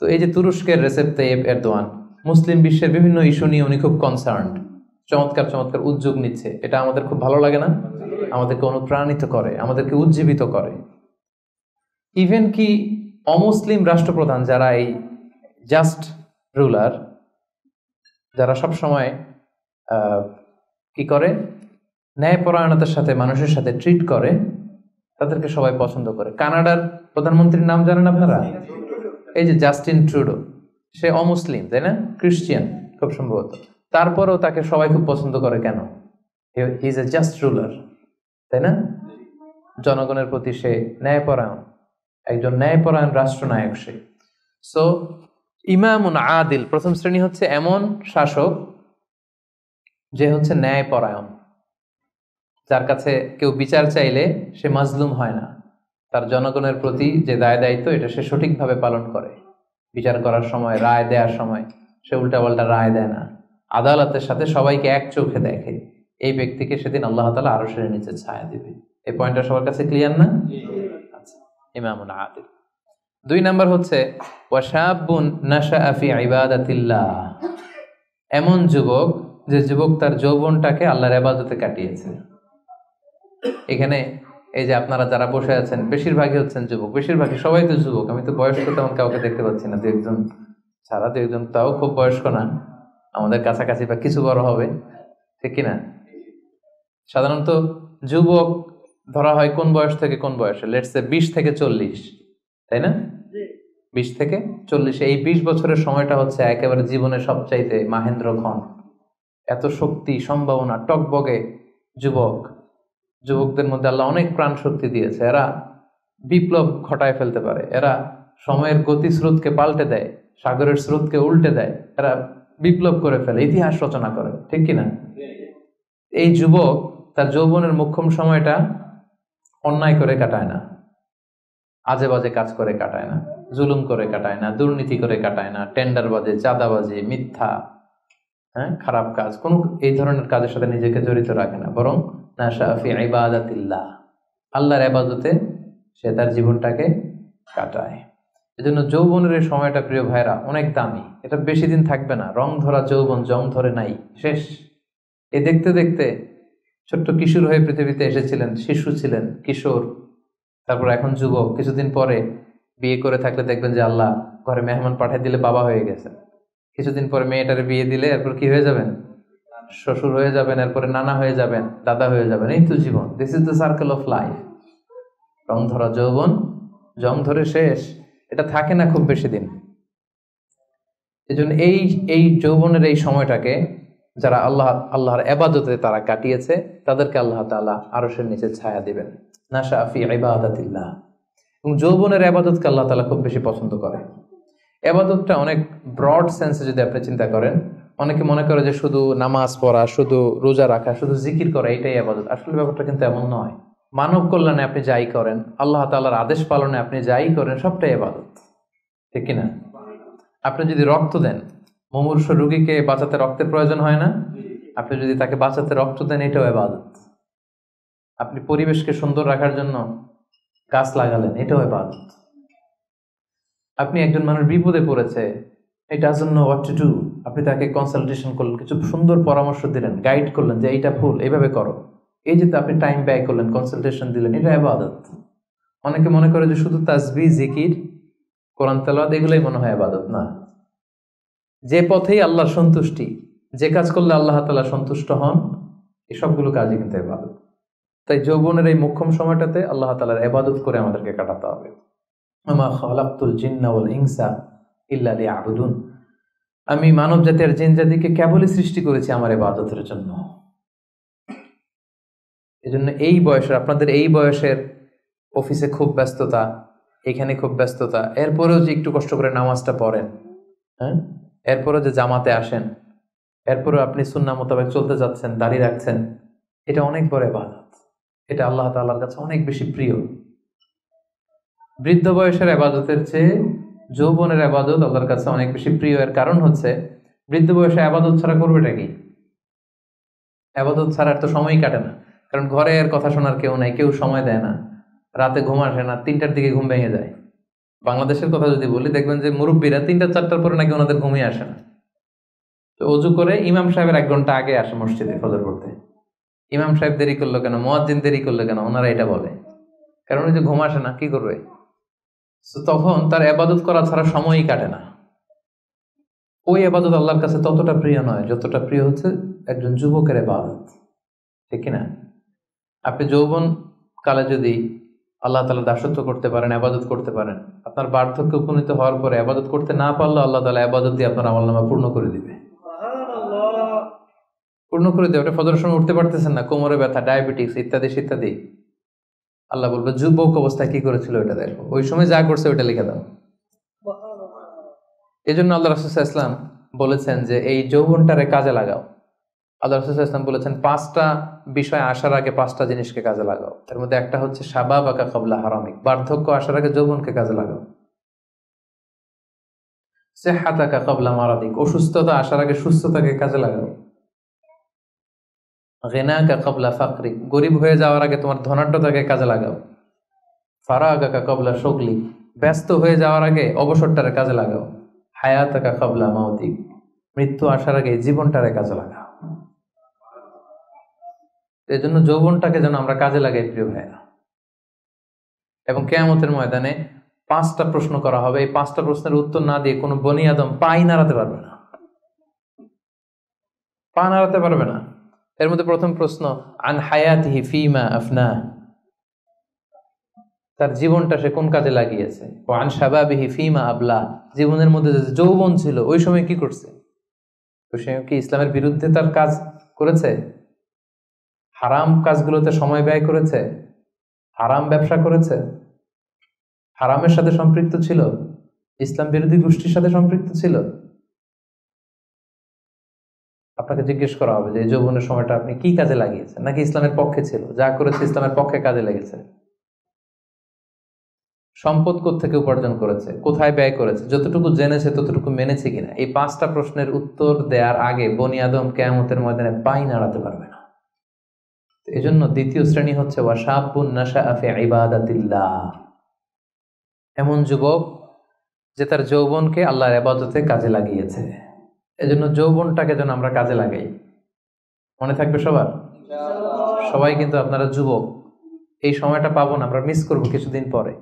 তো এই যে তুরস্কের রেসেপ তাইয়েব এরদোয়ান মুসলিম বিশ্বের বিভিন্ন ইস্যু নিয়ে উনি খুব কনসার্নড, চমৎকার চমৎকার উদ্যোগ নিচ্ছে। এটা আমাদের খুব ভালো লাগে না? আমাদেরকে অনুপ্রাণিত করে, আমাদেরকে উজ্জীবিত করে। ইভেন কি অমুসলিম রাষ্ট্রপ্রধান যারা এই জাস্ট রুলার, যারা সব সময় কি করে, ন্যায়পরায়ণতার সাথে মানুষের সাথে ট্রিট করে, তাদেরকে সবাই পছন্দ করে। কানাডার প্রধানমন্ত্রীর নাম জানেন আপনারা? এই যে জাস্টিন ট্রুডো, সে অমুসলিম, তাই না? খ্রিস্টিয়ান খুব সম্ভবত, তারপরেও তাকে সবাই খুব পছন্দ করে। কেন? He is a just ruler, তাই না? জনগণের প্রতি সে ন্যায়পরায়ণ, একজন ন্যায়পরায়ণ রাষ্ট্রনায়ক সে। সো ইমামুন আদিল, প্রথম শ্রেণী হচ্ছে এমন শাসক যে হচ্ছে ন্যায়পরায়ণ, যার কাছে কেউ বিচার চাইলে সে মাজলুম হয় না, তার জনগণের প্রতি যে দায় দায়িত্ব এটা সে সঠিকভাবে পালন করে। বিচার করার সময়, রায় দেওয়ার সময় সে উল্টাপাল্টা রায় দেয় না, আদালতের সাথে সবাইকে এক চোখে দেখে। এই ব্যক্তিকে সেদিন আল্লাহ তাআলা আরশের নিচে ছায়া দিবে। এই পয়েন্টটা সবার কাছে ক্লিয়ার না? আচ্ছা, ইমামুন আদিল। 2 নাম্বার হচ্ছে ওয়াশাবুন নাশাআ ফি ইবাদাতিল্লাহ, এমন যুবক যে যুবক তার যৌবনটাকে আল্লাহর ইবাদতে কাটিয়েছে। এখানে এই যে আপনারা যারা বসে আছেন বেশিরভাগই হচ্ছেন যুবক, বেশিরভাগই সবাই তো যুবক। আমি তো বয়স্ক তেমন কাউকে দেখতে পাচ্ছি না, 2-1 ছাড়া। 2-1 তাও খুব বয়স্ক না, আমাদের কাছাকাছি বা কিছু বড় হবে, ঠিক কিনা? সাধারণত যুবক ধরা হয় কোন বয়স থেকে কোন বয়সে? লেটস সে 20 থেকে 40, তাই না? 20 থেকে 40, এই 20 বছরের সময়টা হচ্ছে একেবারে জীবনের সবচাইতে মাহেন্দ্র ক্ষণ। এত শক্তি, সম্ভাবনা, টকবগে যুবক, যুবকদের মধ্যে আল্লাহ অনেক প্রাণ শক্তি দিয়েছে। এরা বিপ্লব ঘটায় ফেলতে পারে, এরা সময়ের গতি স্রোতকে পাল্টে দেয়, সাগরের স্রোতকে উল্টে দেয়, এরা বিপ্লব করে ফেলে, ইতিহাস রচনা করে, ঠিক কিনা? এই যুবক তার যৌবনের মোক্ষম সময়টা অন্যায় করে কাটায় না, আজে বাজে কাজ করে কাটায় না, জুলুম করে কাটায় না, দুর্নীতি করে কাটায় না, টেন্ডারবাজি, চাঁদাবাজি, মিথ্যা, খারাপ কাজ, কোন এই ধরনের কাজের সাথে নিজেকে জড়িত রাখে না, বরং নাশা ফি ইবাদাতিল্লাহ, আল্লাহর ইবাদতে সে তার জীবনটাকে কাটায়। এজন্য যৌবনের এই সময়টা প্রিয় ভাইরা অনেক দামি, এটা বেশি দিন থাকবে না। রং ধরা যৌবন জং ধরে নাই, শেষ। এ দেখতে দেখতে ছোট্ট কিশোর হয়ে পৃথিবীতে এসেছিলেন, শিশু ছিলেন, কিশোর, তারপর এখন যুবক, কিছুদিন পরে বিয়ে করে থাকলে দেখবেন যে আল্লাহ ঘরে মেহমান পাঠিয়ে দিলে বাবা হয়ে গেছে। কিছুদিন পরে মেয়েটারে বিয়ে দিলে এরপর কি হয়ে যাবেন? শ্বশুর হয়ে যাবেন, এরপরে নানা হয়ে যাবেন, দাদা হয়ে যাবেন। এই তো জীবন, this is the circle of life. রং ধরা যৌবন, জং ধরে শেষ, এটা থাকে না খুব বেশি দিন। এই জন্য এই যৌবনের এই সময়টাকে যারা আল্লাহর ইবাদতে তারা কাটিয়েছে, তাদেরকে আল্লাহ তাআলা আরশের নিচে ছায়া দিবেন। নাশা ফি ইবাদাতিল্লাহ। এবং যৌবনের ইবাদতকে আল্লাহ তাআলা খুব বেশি পছন্দ করে। ইবাদতটা অনেক ব্রড সেন্সে যদি আপনি চিন্তা করেন, অনেকে মনে করে যে শুধু নামাজ পড়া, শুধু রোজা রাখা, শুধু জিকির করা এটাই ইবাদত। আসলে ব্যাপারটা কিন্তু এমন নয়। মানব কল্যাণে আপনি যাই করেন, আল্লাহ তাআলার আদেশ পালনে আপনি যাই করেন, সবটাই ইবাদত, ঠিক কিনা? আপনি যদি রক্ত দেন, মুমূর্ষু রোগীকে বাঁচাতে রক্তের প্রয়োজন হয় না? আপনি যদি তাকে বাঁচাতে রক্ত দেন, এটাও ইবাদত। আপনি পরিবেশকে সুন্দর রাখার জন্য গাছ লাগালেন, এটাও ইবাদত। আপনি একজন মানুষ বিপদে পড়েছে, he doesn't know what to do, আপনি তাকে কনসালটেশন করলেন, কিছু সুন্দর পরামর্শ দিলেন, গাইড করলেন যে এইটা ভুল, এইভাবে করো। এই যে আপনি টাইম ব্যয় করলেন, কনসালটেশন দিলেন, এটা ইবাদত। অনেকে মনে করে যে শুধু তাসবিহ, জিকির, কোরআন তেলাওয়াত এগুলোই মনে হয় ইবাদত। না, যে পথেই আল্লাহর সন্তুষ্টি, যে কাজ করলে আল্লাহ তাআলা সন্তুষ্ট হন, এই সবগুলো কাজই কিন্তু ইবাদত। তাই যৌবনের এই মোক্ষম সময়টাতে আল্লাহ তাআলার ইবাদত করে আমাদেরকে কাটাতে হবে। আমা খালাকতুল জিন্না ওয়াল ইনসা ইল্লা লিয়াবুদুন। আমি মানব জাতি আর জিন জাতিকে কেবলই সৃষ্টি করেছি আমার ইবাদতের জন্য। এজন্য এই বয়সের, আপনাদের এই বয়সের অফিসে খুব ব্যস্ততা, এখানে খুব ব্যস্ততা, এরপরেও যে একটু কষ্ট করে নামাজটা পড়েন, হ্যাঁ, এরপরেও যে জামাতে আসেন, এরপরেও আপনি সুন্নাহ মোতাবেক চলতে যাচ্ছেন, দাড়ি রাখছেন, এটা অনেক বড় ইবাদত। এটা আল্লাহ তাআলার কাছে অনেক বেশি প্রিয়। বৃদ্ধ বয়সের ইবাদতের চেয়ে যৌবনের ইবাদত আল্লাহর কাছে অনেক বেশি প্রিয়। এর কারণ হচ্ছে, বৃদ্ধ বয়সে ইবাদত ছাড়া করবেটা কি? ইবাদত ছাড়া তো সময়ই কাটে না। কারণ ঘরে এর কথা শোনার কেউ নাই, কেউ সময় দেয় না, রাতে ঘুম আসে না, 3টার দিকে ঘুম ভেঙে যায়। বাংলাদেশের কথা যদি বলি, দেখবেন যে মুরব্বীরা 3টা-4টার পরে নাকি ওনাদের ঘুমই আসে না। তো অজু করে ইমাম সাহেবের 1 ঘন্টা আগে আসে মসজিদে ফজর পড়তে। ইমাম সাহেব দেরি করলো কেন, মুয়াজ্জিন দেরি করলো কেন, ওনারা এটা বলে। কারণ ওই যে ঘুম আসে না, কি করবে? তখন তার ইবাদত করা ছাড়া সময়ই কাটে না। ওই ইবাদত আল্লাহর কাছে ততটা প্রিয় নয় যতটা প্রিয় হচ্ছে একজন যুবকের ইবাদত, ঠিক কিনা? আপনি যৌবন কালে যদি আল্লাহ তাআলা দাসত্ব করতে পারেন, ইবাদত করতে পারেন, আপনার বার্ধক্যে উপনীত হওয়ার পরে ইবাদত করতে না পারলে আল্লাহ তাআলা ইবাদত দিয়ে আপনার আমলনামা পূর্ণ করে দিবে। পূর্ণ করে দেবে। আপনি ফজরের সময় উঠতে পারতেছেন না, কোমরে ব্যথা, ডায়াবেটিস ইত্যাদি ইত্যাদি, আল্লাহ বলবে যুবক অবস্থায় কি করেছিল ওইটা দেখো, ওই সময় যা করছে ওইটা লিখে দাও। এই জন্য আল্লাহ রাসূল সাল্লাল্লাহু আলাইহি ওয়াসাল্লাম বলেছেন যে এই যৌবনটারে কাজে লাগাও। আল্লাহ রাসূল সাল্লাল্লাহু আলাইহি ওয়াসাল্লাম বলেছেন 5টা বিষয় আসার আগে 5টা জিনিসকে কাজে লাগাও। এর মধ্যে একটা হচ্ছে শাবাবাকা ক্বাবলা হারামিক, বার্ধক্য আসার আগে যৌবনকে কাজে লাগাও। সিহহাতাকা ক্বাবলা মারাদিক, অসুস্থতা আসার আগে সুস্থতাকে কাজে লাগাও। গিনাকা ক্বাবলা ফাকরিক, গরিব হয়ে যাওয়ার আগে তোমার ধনাঢ্যতাকে কাজে লাগাও। ফারাগাকা ক্বাবলা শুগলিক, ব্যস্ত হয়ে যাওয়ার আগে অবসরটারে কাজে লাগাও। হায়াতাকা ক্বাবলা মাউতিক, মৃত্যু আসার আগে জীবনটারে কাজে লাগাও। এই জন্য যৌবনটাকে যেন আমরা কাজে লাগাই প্রিয় ভাইরা। এবং কিয়ামতের ময়দানে 5টা প্রশ্ন করা হবে। এই 5টা প্রশ্নের উত্তর না দিয়ে কোনো বনি আদম পাই নাড়াতে পারবে না, পা নাড়াতে পারবে না। এর মধ্যে প্রথম প্রশ্ন, আন হায়াতিহি ফিমা আফনা, তার জীবনটা সে কোন কাজে লাগিয়েছে। ও আন শাবাবিহি ফিমা আবলা, জীবনের মধ্যে যে যৌবন ছিল ওই সময় কি করছে, ওই সময় কি ইসলামের বিরুদ্ধে তার কাজ করেছে, হারাম কাজগুলোতে সময় ব্যয় করেছে, হারাম ব্যবসা করেছে, হারামের সাথে সম্পৃক্ত ছিল, ইসলাম বিরোধী গোষ্ঠীর সাথে সম্পৃক্ত ছিল। আপনাকে জিজ্ঞেস করা হবে যে এই যৌবনের সময়টা আপনি কি কাজে লাগিয়েছেন, নাকি ইসলামের পক্ষে ছিল, যা করেছে ইসলামের পক্ষে কাজে লেগেছে। সম্পদ কোত্থেকে উপার্জন করেছে, কোথায় ব্যয় করেছে, যতটুকু জেনেছে ততটুকু মেনেছে কিনা। এই 5টা প্রশ্নের উত্তর দেওয়ার আগে বনি আদম কিয়ামতের ময়দানে পাই নাড়াতে পারবে না। এই জন্য দ্বিতীয় শ্রেণী হচ্ছে ওয়াশাবুন নাশাআ ফি ইবাদাতিল্লাহ, এমন যুবক যে তার যৌবনকে আল্লাহর ইবাদতে কাজে লাগিয়েছে। এজন্য যৌবনটাকে যেন আমরা কাজে লাগাই। মনে থাকবে সবার, সবাই কিন্তু আপনারা যুবক, এই সময়টা পাবো না, আমরা মিস করবো কিছুদিন পরে।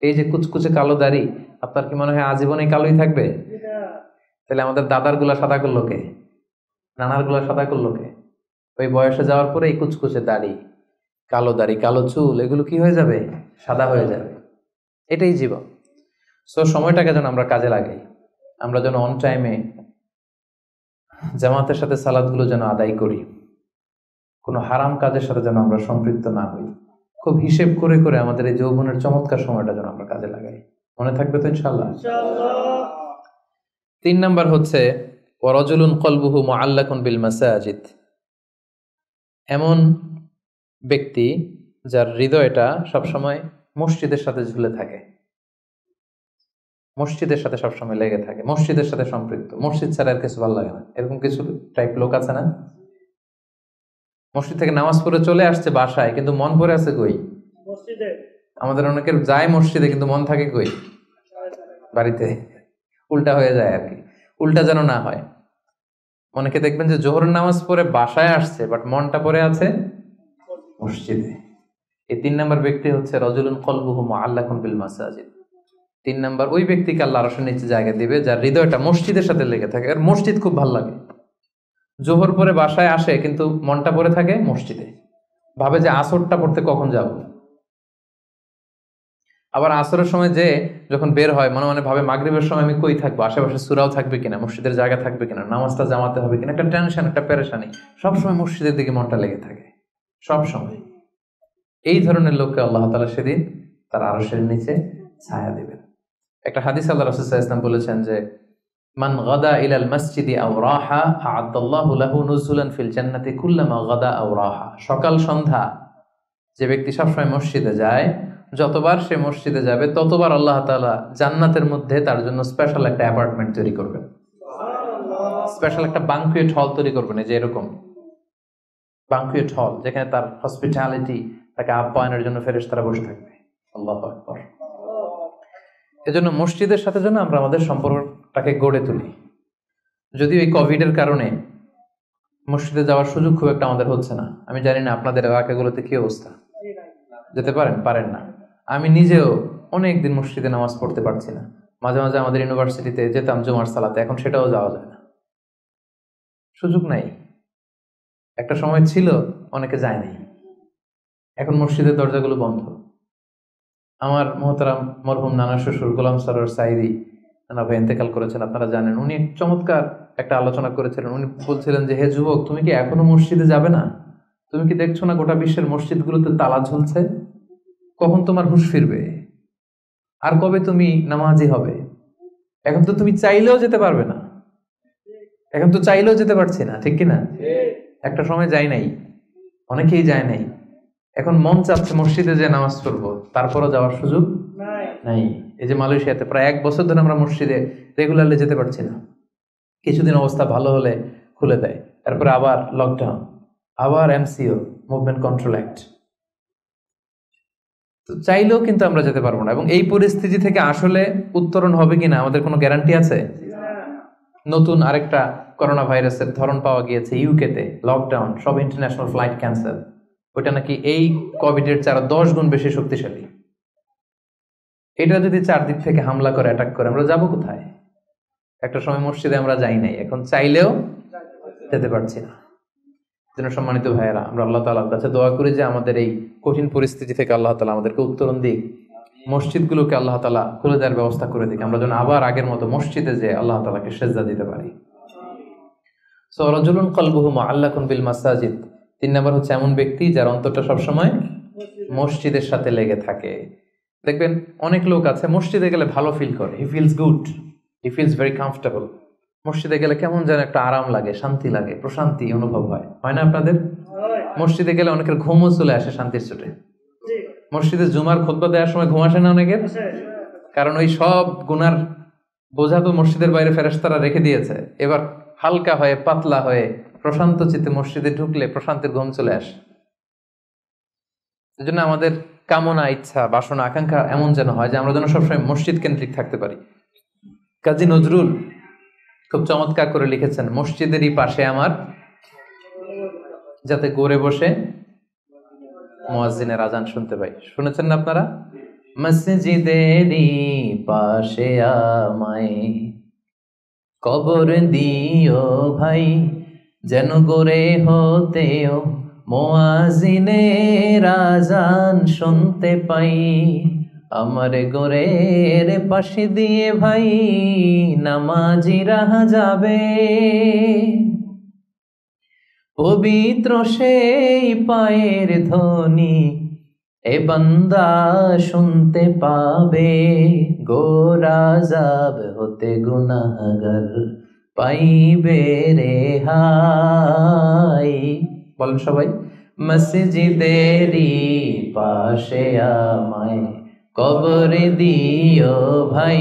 এই যে কুচকুচে কালো দাড়ি, আপনার কি মনে হয় আজীবনই কালোই থাকবে? তাহলে আমাদের দাদার গুলা সাদা করলো কে? নানার গুলা সাদা করলো কে? ওই বয়সে যাওয়ার পরে এই কুচকুচে দাড়ি, কালো চুল, এগুলো কি হয়ে যাবে? সাদা হয়ে যাবে। এটাই জীবন। সো সময়টাকে যেন আমরা কাজে লাগাই, আমরা যেন অন টাইমে জামাতের সাথে সালাদগুলো যেন আদায় করি, কোনো হারাম কাজের সাথে যেন আমরা সম্পৃক্ত না হই। খুব হিসেব করে করে আমাদের এই যৌবনের চমৎকার সময়টা যেন আমরা কাজে লাগাই। মনে থাকবে তো ইনশাআল্লাহ? 3 নাম্বার হচ্ছে ওয়ারাজুলুন কলবুহু মুআল্লাকুন বিল মাসাজিদ। এমন ব্যক্তি যার হৃদয়টা সবসময় মসজিদের সাথে ঝুলে থাকে, মসজিদের সাথে সবসময় লেগে থাকে, মসজিদের সাথে সম্পৃক্ত, মসজিদ ছাড়া আর কিছু ভালো লাগে না। এরকম কিছু টাইপ লোক আছে না? মসজিদ থেকে নামাজ পড়ে চলে আসছে বাসায়, কিন্তু মন পড়ে আছে কই? মসজিদে। আমাদের অনেকের যায় মসজিদে কিন্তু মন থাকে কই? বাড়িতে। উল্টা হয়ে যায় আর কি, উল্টা যেন না হয়। অনেকে দেখবেন যে জোহরের নামাজ পড়ে বাসায় আসছে, বাট মনটা পড়ে আছে মসজিদে। এই 3 নাম্বার ব্যক্তি হচ্ছে রাজুলুন কলবুহু মুআল্লাকুন বিল মাসাজিদ। 3 নাম্বার ওই ব্যক্তিকে আল্লাহ আরশের নিচে জায়গা দিবে যার হৃদয়টা মসজিদের সাথে লেগে থাকে। আর মসজিদ খুব ভালো লাগে। জোহর পরে বাসায় আসে কিন্তু মনটা পড়ে থাকে মসজিদে, ভাবে যে আসরটা পড়তে কখন যাব। আবার আসরের সময় যে যখন বের হয় মনে মনে ভাবে মাগরিবের সময় আমি কই থাকবো, আশেপাশে সূরাও থাকবে কিনা, মসজিদের জায়গা থাকবে কিনা, নামাজটা জামাতে হবে কিনা, একটা টেনশন, একটা পেরেশানি, সবসময় মসজিদের দিকে মনটা লেগে থাকে সব সময়। এই ধরনের লোককে আল্লাহ তাআলা সেদিন তার আরশের নিচে ছায়া দিবেন। একটা হাদিস আল্লাহ রাসূল সাল্লাল্লাহু আলাইহি ওয়াসাল্লাম বলেছেন যে মান গাদা ইলাল মসজিদি আও রাহা আ'আদাল্লাহু লাহু নুজুলান ফিল জান্নাতি কুল্লামা গাদা আও রাহা। সকাল সন্ধ্যা যে ব্যক্তি সবসময় মসজিদে যায়, যতবার সে মসজিদে যাবে ততবার আল্লাহ তাআলা জান্নাতের মধ্যে তার জন্য স্পেশাল একটা অ্যাপার্টমেন্ট তৈরি করবেন, স্পেশাল একটা বাঙ্কুয়েট হল তৈরি করবেন। এই যে এরকম বাঙ্কুয়েট হল, যেখানে তার হসপিটালিটি, তাকে আপ্যায়নের জন্য ফেরেশতারা বসে থাকবে। আল্লাহু আকবার। এজন্য মসজিদের সাথে যেন আমরা আমাদের সম্পর্কটাকে গড়ে তুলি। যদিও এই কোভিডের কারণে মসজিদে যাওয়ার সুযোগ খুব একটা আমাদের হচ্ছে না। আমি জানি না আপনাদের এলাকাগুলোতে কি অবস্থা, যেতে পারেন না। আমি নিজেও অনেক দিন মসজিদে নামাজ পড়তে পারছি না। মাঝে মাঝে আমাদের ইউনিভার্সিটিতে যেতাম জুমার সালাতে, এখন সেটাও যাওয়া যায় না, সুযোগ নাই। একটা সময় ছিল অনেকে যায় নাই, এখন মসজিদের দরজাগুলো বন্ধ। আমার মোহতারাম মরহুম নানা শ্বশুর গোলাম সরোয়ার সাইদি নানা ভাই ইন্তেকাল করেছেন, আপনারা জানেন। উনি চমৎকার একটা আলোচনা করেছিলেন। উনি বলছিলেন যে হে যুবক, তুমি কি এখনো মসজিদে যাবে না? তুমি কি দেখছো না গোটা বিশ্বের মসজিদগুলোতে তালা ঝুলছে? কখন তোমার হুঁশ ফিরবে? আর কবে তুমি নামাজি হবে? এখন তো তুমি চাইলেও যেতে পারবে না, এখন তো চাইলেও যেতে পারছি না, ঠিক কিনা? একটা সময় যাই নাই, অনেকেই যায় নাই। এখন মন চাচ্ছে মসজিদে যে নামাজ পড়বো, তারপরও যাওয়ার সুযোগ নাই। এই যে মালয়েশিয়াতে প্রায় 1 বছর ধরে আমরা মসজিদে রেগুলারলি যেতে পারছি না। কিছুদিন অবস্থা ভালো হলে খুলে দেয়, তারপরে আবার লকডাউন, আবার এমসিও, মুভমেন্ট কন্ট্রোল অ্যাক্ট। তো চাইলেও কিন্তু আমরা যেতে পারবো না। এবং এই পরিস্থিতি থেকে আসলে উত্তরণ হবে কিনা আমাদের কোনো গ্যারান্টি আছে? নতুন আরেকটা করোনা ভাইরাসের ধরন পাওয়া গিয়েছে ইউকেতে, লকডাউন, সব ইন্টারন্যাশনাল ফ্লাইট ক্যান্সেল। ওইটা নাকি এই কোভিডের 10 গুণ বেশি শক্তিশালী। এটা যদি চারদিক থেকে হামলা করে, অ্যাটাক করে, আমরা যাবো কোথায়? একটা সময় মসজিদে আমরা যাই নাই, এখন চাইলেও যেতে পারছি না। যেন সম্মানিত ভাইয়েরা, আমরা আল্লাহ তাআলার কাছে দোয়া করি যে আমাদের এই কঠিন পরিস্থিতি থেকে আল্লাহ তাআলা আমাদেরকে উত্তরণ দিক, মসজিদগুলোকে আল্লাহ তাআলা খুলে দেওয়ার ব্যবস্থা করে দিক, আমরা যেন আবার আগের মতো মসজিদে যে আল্লাহ তাআলাকে সেজদা দিতে পারি। সো রাজুলুন কলবুহু মুআল্লাকুন বিল মাসাজিদ। 3 নাম্বার হচ্ছে এমন ব্যক্তি যার অন্তরটা সবসময় মসজিদের সাথে লেগে থাকে। দেখবেন অনেক লোক আছে মসজিদে গেলে ভালো ফিল করে, he feels good, he feels very comfortable. মসজিদে গেলে কেমন যেন একটা আরাম লাগে, শান্তি লাগে, প্রশান্তি অনুভব হয়, হয় না আপনাদের? মসজিদে গেলে অনেকের ঘুমও চলে আসে শান্তির চোটে। মসজিদে জুমার খুতবা দেওয়ার সময় ঘুম আসে না অনেকের? কারণ ওই সব গুনার বোঝা তো মসজিদের বাইরে ফেরেশতারা রেখে দিয়েছে। এবার হালকা হয়ে, পাতলা হয়ে, প্রশান্ত চিত্তে মসজিদে ঢুকলে প্রশান্তির ঘুম চলে আসে। এই জন্য আমাদের কামনা, ইচ্ছা, বাসনা, আকাঙ্ক্ষা এমন যেন হয় যে আমরা যেন সবসময় মসজিদ কেন্দ্রিক থাকতে পারি। কাজী নজরুল খুব চমৎকার করে লিখেছেন, মসজিদেরই পাশে আমার, যাতে গড়ে বসে মুয়াজ্জিনের আজান শুনতে পাই। শুনেছেন না আপনারা? মসজিদেরই পাশে আমায় কবর দিও ভাই, যেন গড়ে হতেও মুয়াজ্জিনের আজান শুনতে পাই। আমার গোরের পাশে দিয়ে ভাই নামাজিরা যাবে, পবিত্র সেই পায়ের ধ্বনি এ বান্দা শুনতে পাবে। গোরাজাব হতে গুনাহগার পাইবে রেহাই। বলেন সবাই, মসজিদেরই পাশে আমায় কবর দিও ভাই,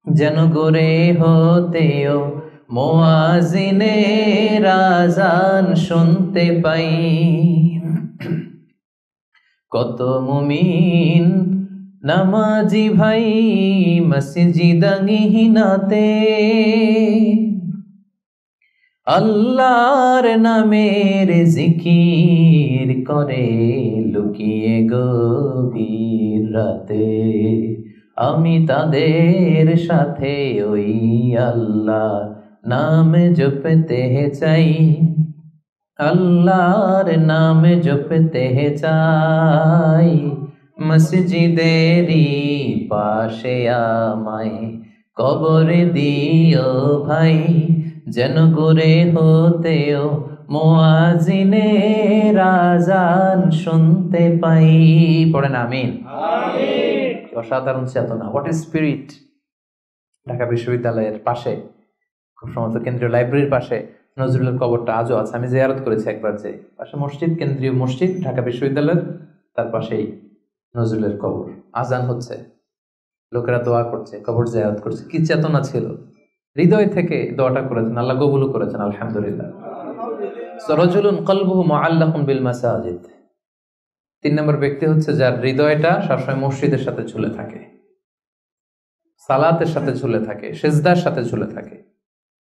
যেন গড়ে হতেও মুয়াজ্জিনের আজান শুনতে পাই। কত মুমিন নামাজি ভাই মসজিদাঙ্গিনাতে আল্লাহর নামের জিকির করে লুকিয়ে গভীর রাতে। আমি তাদের সাথে ওই আল্লাহ নাম জপতে চাই, আল্লাহর নাম জপতে চাই। মসজিদেরই পাশে আমায় কবর দিও ভাই, যেন গড়ে হতেও মুয়াজ্জিনের আজান শুনতে পাই। পড়েন আমিন। অসাধারণ চেতনা, হোয়াট ইজ স্পিরিট। ঢাকা বিশ্ববিদ্যালয়ের পাশে, খুব সম্ভবত কেন্দ্রীয় লাইব্রেরির পাশে নজরুলের কবরটা আজও আছে। আমি জিয়ারত করেছি একবার, যে পাশে মসজিদ, কেন্দ্রীয় মসজিদ ঢাকা বিশ্ববিদ্যালয়ের, তার পাশেই নজরুলের কবর। আজান হচ্ছে, লোকেরা দোয়া করছে, কবর জিয়ারত করছে। কি চেতনা ছিল, হৃদয় থেকে দোয়াটা করেছেন, আল্লাহ কবুলও করেছেন, আলহামদুলিল্লাহ। রাজুলুন কলবুহু মুআল্লাকুন বিল মাসাজিদ। 3 নম্বর ব্যক্তি হচ্ছে যার হৃদয়টা সবসময় মসজিদের সাথে ঝুলে থাকে, সালাতের সাথে ঝুলে থাকে, সিজদার সাথে ঝুলে থাকে।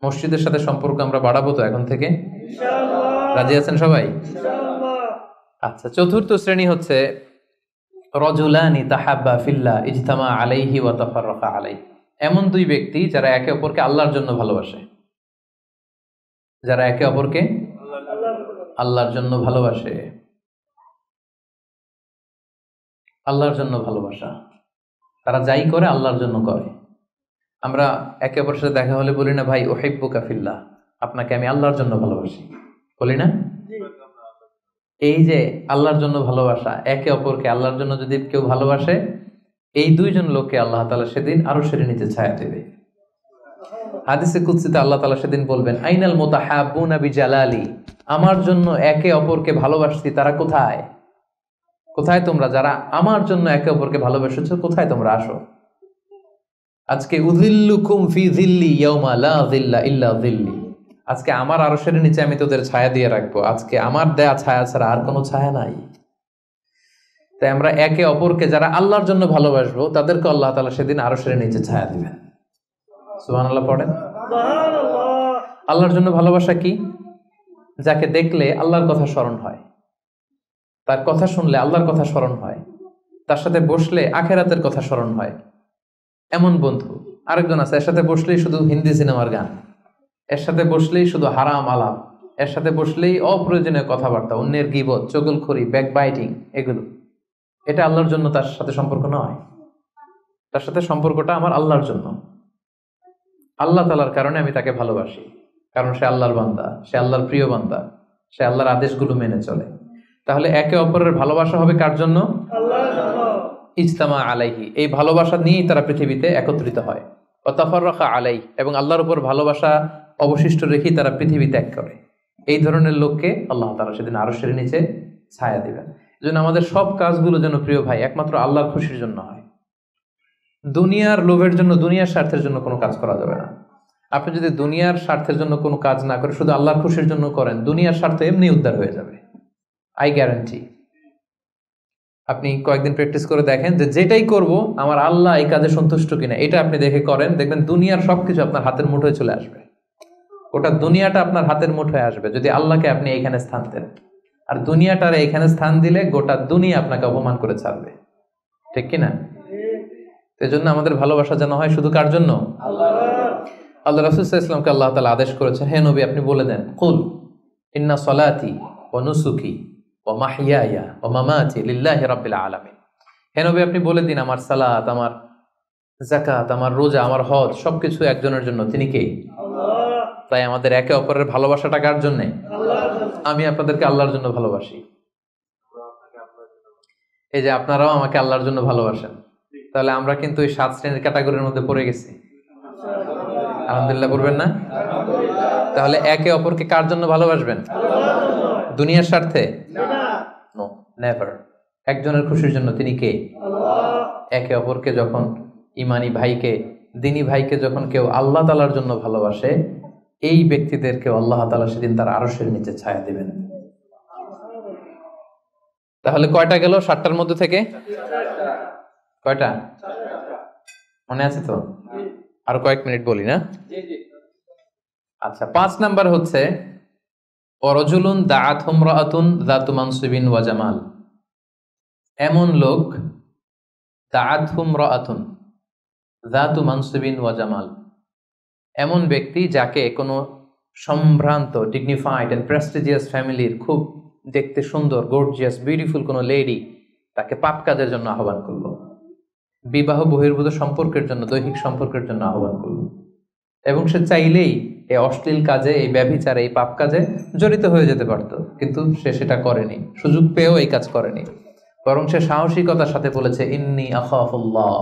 মসজিদের সাথে সম্পর্ক আমরা বাড়াবো তো এখন থেকে, ইনশাআল্লাহ। রাজি আছেন সবাই? ইনশাআল্লাহ। আচ্ছা, চতুর্থ শ্রেণী হচ্ছে রাজুলানি তাহাব্বা ফিল্লাহ ইজতামা আলাইহি ওয়া তাফাররাকা আলাইহি। এমন 2 ব্যক্তি যারা একে অপরকে আল্লাহর জন্য ভালোবাসে, যারা একে অপরকে আল্লাহর জন্য ভালোবাসে। আল্লাহর জন্য ভালোবাসা, তারা যাই করে আল্লাহর জন্য করে। আমরা একে অপরের সাথে দেখা হলে বলি না, ভাই উহিব্বুকা ফিল্লাহ, আপনাকে আমি আল্লাহর জন্য ভালোবাসি, বলি না? এই যে আল্লাহর জন্য ভালোবাসা, একে অপরকে আল্লাহর জন্য যদি কেউ ভালোবাসে, এই 2 জন লোককে আল্লাহ তাআলা সেদিন আরশের নিচে ছায়া দেবে। হাদিসে কুদসিতে আল্লাহ তাআলা সেদিন বলবেন, আইনাল মুতাহাব্বুনা বিজালালি, আমার জন্য একে অপরকে ভালোবাসছি তারা কোথায়? কোথায় তোমরা যারা আমার জন্য একে অপরকে ভালোবেসেছো, কোথায় তোমরা আসো? আজকে উযিল্লুকুম ফি যিল্লি ইয়াউমা লা যিল্লা ইল্লা যিল্লি, আজকে আমার আরশের নিচে আমি তোদের ছায়া দিয়ে রাখবো। আজকে আমার দেয়া ছায়া ছাড়া আর কোনো ছায়া নাই। তাই আমরা একে অপরকে যারা আল্লাহর জন্য ভালোবাসবো, তাদেরকে আল্লাহ তাআলা সেদিন আরশের নিচে ছায়া দিবেন। সুবহানাল্লাহ পড়েন। সুবহানাল্লাহ। আল্লাহর জন্য ভালোবাসা কি? যাকে দেখলে আল্লাহর কথা স্মরণ হয়, তার কথা শুনলে আল্লাহর কথা স্মরণ হয়, তার সাথে বসলে আখিরাতের কথা স্মরণ হয়। এমন বন্ধু আরেকজন আছে, এর সাথে বসলেই শুধু হিন্দি সিনেমার গান, এর সাথে বসলেই শুধু হারাম আলাপ, এর সাথে বসলেই অপ্রয়োজনীয় কথাবার্তা, অন্যের গীবত, চগলখড়ি, ব্যাকবাইটিং, এগুলো। এটা আল্লাহর জন্য তার সাথে সম্পর্ক নয়। তার সাথে সম্পর্কটা আমার আল্লাহর জন্য, আল্লাহ তাআলার কারণে আমি তাকে ভালোবাসি, কারণ সে আল্লাহর বান্দা, সে আল্লাহর প্রিয় বান্দা, সে আল্লাহর আদেশগুলো মেনে চলে। তাহলে একে অপরের ভালোবাসা হবে কার জন্য? আল্লাহর জন্য। ইজতামা আলাইহি, এই ভালোবাসা নিয়েই তারা পৃথিবীতে একত্রিত হয়। ওয়া তাফাররাকা আলাইহি, এবং আল্লাহর উপর ভালোবাসা অবশিষ্ট রেখেই তারা পৃথিবী ত্যাগ করে। এই ধরনের লোককে আল্লাহ তাআলা সেদিন আরশের নিচে ছায়া দিবেন। এজন্য আমাদের সব কাজগুলো যেন প্রিয় ভাই একমাত্র আল্লাহর খুশির জন্য হয়। দুনিয়ার লোভের জন্য, দুনিয়ার স্বার্থের জন্য কোনো কাজ করা যাবে না। আপনি যদি দুনিয়ার স্বার্থের জন্য কোনো কাজ না করে শুধু আল্লাহর খুশির জন্য করেন, দুনিয়ার স্বার্থ এমনি উদ্ধার হয়ে যাবে, আই গ্যারান্টি। আপনি কয়েকদিন প্র্যাকটিস করে দেখেন যে যেটাই করব আমার আল্লাহ এই কাজে সন্তুষ্ট কিনা, এটা আপনি দেখে করেন, দেখবেন দুনিয়ার সবকিছু আপনার হাতের মুঠোয় চলে আসবে। ওটা দুনিয়াটা আপনার হাতের মুঠোয় আসবে যদি আল্লাহকে আপনি এইখানে স্থান দেন। আর দুনিয়াটার এখানে স্থান দিলে গোটা দুনিয়া আপনাকে অপমান করে ছাড়বে, ঠিক কিনা? এজন্য আমাদের ভালোবাসা যেন হয় শুধু কার জন্য? আল্লাহ রাসূল সাল্লাল্লাহু আলাইহি ওয়াসাল্লামকে আল্লাহ তাআলা আদেশ করেছেন, হে নবী আপনি বলে দেন, কুল ইন্না সলাতি ওয়া নুসুকি ওয়া মাহইয়ায়া ওয়া মামাতি লিল্লাহি রাব্বিল আলামিন। হে নবী আপনি বলে দিন আমার সালাত, আমার যাকাত, আমার রোজা, আমার হজ সবকিছু একজনের জন্য, তিনি কে? আল্লাহ। তাই আমাদের একে অপরের ভালোবাসাটা কার জন্য? আল্লাহর জন্য। আমি আপনাদেরকে আল্লাহর জন্য ভালোবাসি, এই যে আপনারাও আমাকে আল্লাহর জন্য ভালোবাসেন। তাহলে আমরা কিন্তু এই 7 শ্রেণীর ক্যাটাগরির মধ্যে পড়ে গেছি। আলহামদুলিল্লাহ বলবেন না? তাহলে একে অপরকে কার জন্য ভালোবাসবেন? দুনিয়ার স্বার্থে? No, never. একজনের খুশির জন্য, তিনি কে? আল্লাহ। একে অপরকে যখন ইমানি ভাইকে, দিনী ভাইকে যখন কেউ আল্লাহ তাআলার জন্য ভালোবাসে, এই ব্যক্তিদেরকে আল্লাহ তাআলা সেদিন তার আরশের নিচে ছায়া দিবেন। তাহলে কয়টা গেল 7টার মধ্যে থেকে? কয়টা মনে আছে তো? আর কয়েক মিনিট বলি না? আচ্ছা, 5 নাম্বার হচ্ছে ওয়ারাজুলুন দাআত ইমরাআতুন যাতু মানসিবিন ওয়া জামাল। এমন লোক, দাআত ইমরাআতুন যাতু মানসিবিন ওয়া জামাল, এমন ব্যক্তি যাকে কোনো সম্ভ্রান্ত, ডিগনিফাইড এন্ড প্রেস্টিজিয়াস ফ্যামিলির খুব দেখতে সুন্দর, গর্জিয়াস, বিউটিফুল কোনো লেডি তাকে পাপ কাজের জন্য আহ্বান করলো, বিবাহ বহির্ভূত সম্পর্কের জন্য, দৈহিক সম্পর্কের জন্য আহ্বান করলো, এবং সে চাইলেই এই অশ্লীল কাজে, এই ব্যভিচারে, এই পাপ কাজে জড়িত হয়ে যেতে পারত, কিন্তু সে সেটা করেনি, সুযোগ পেয়েও এই কাজ করেনি, বরং সে সাহসিকতার সাথে বলেছে ইন্নী আখাফুল্লাহ,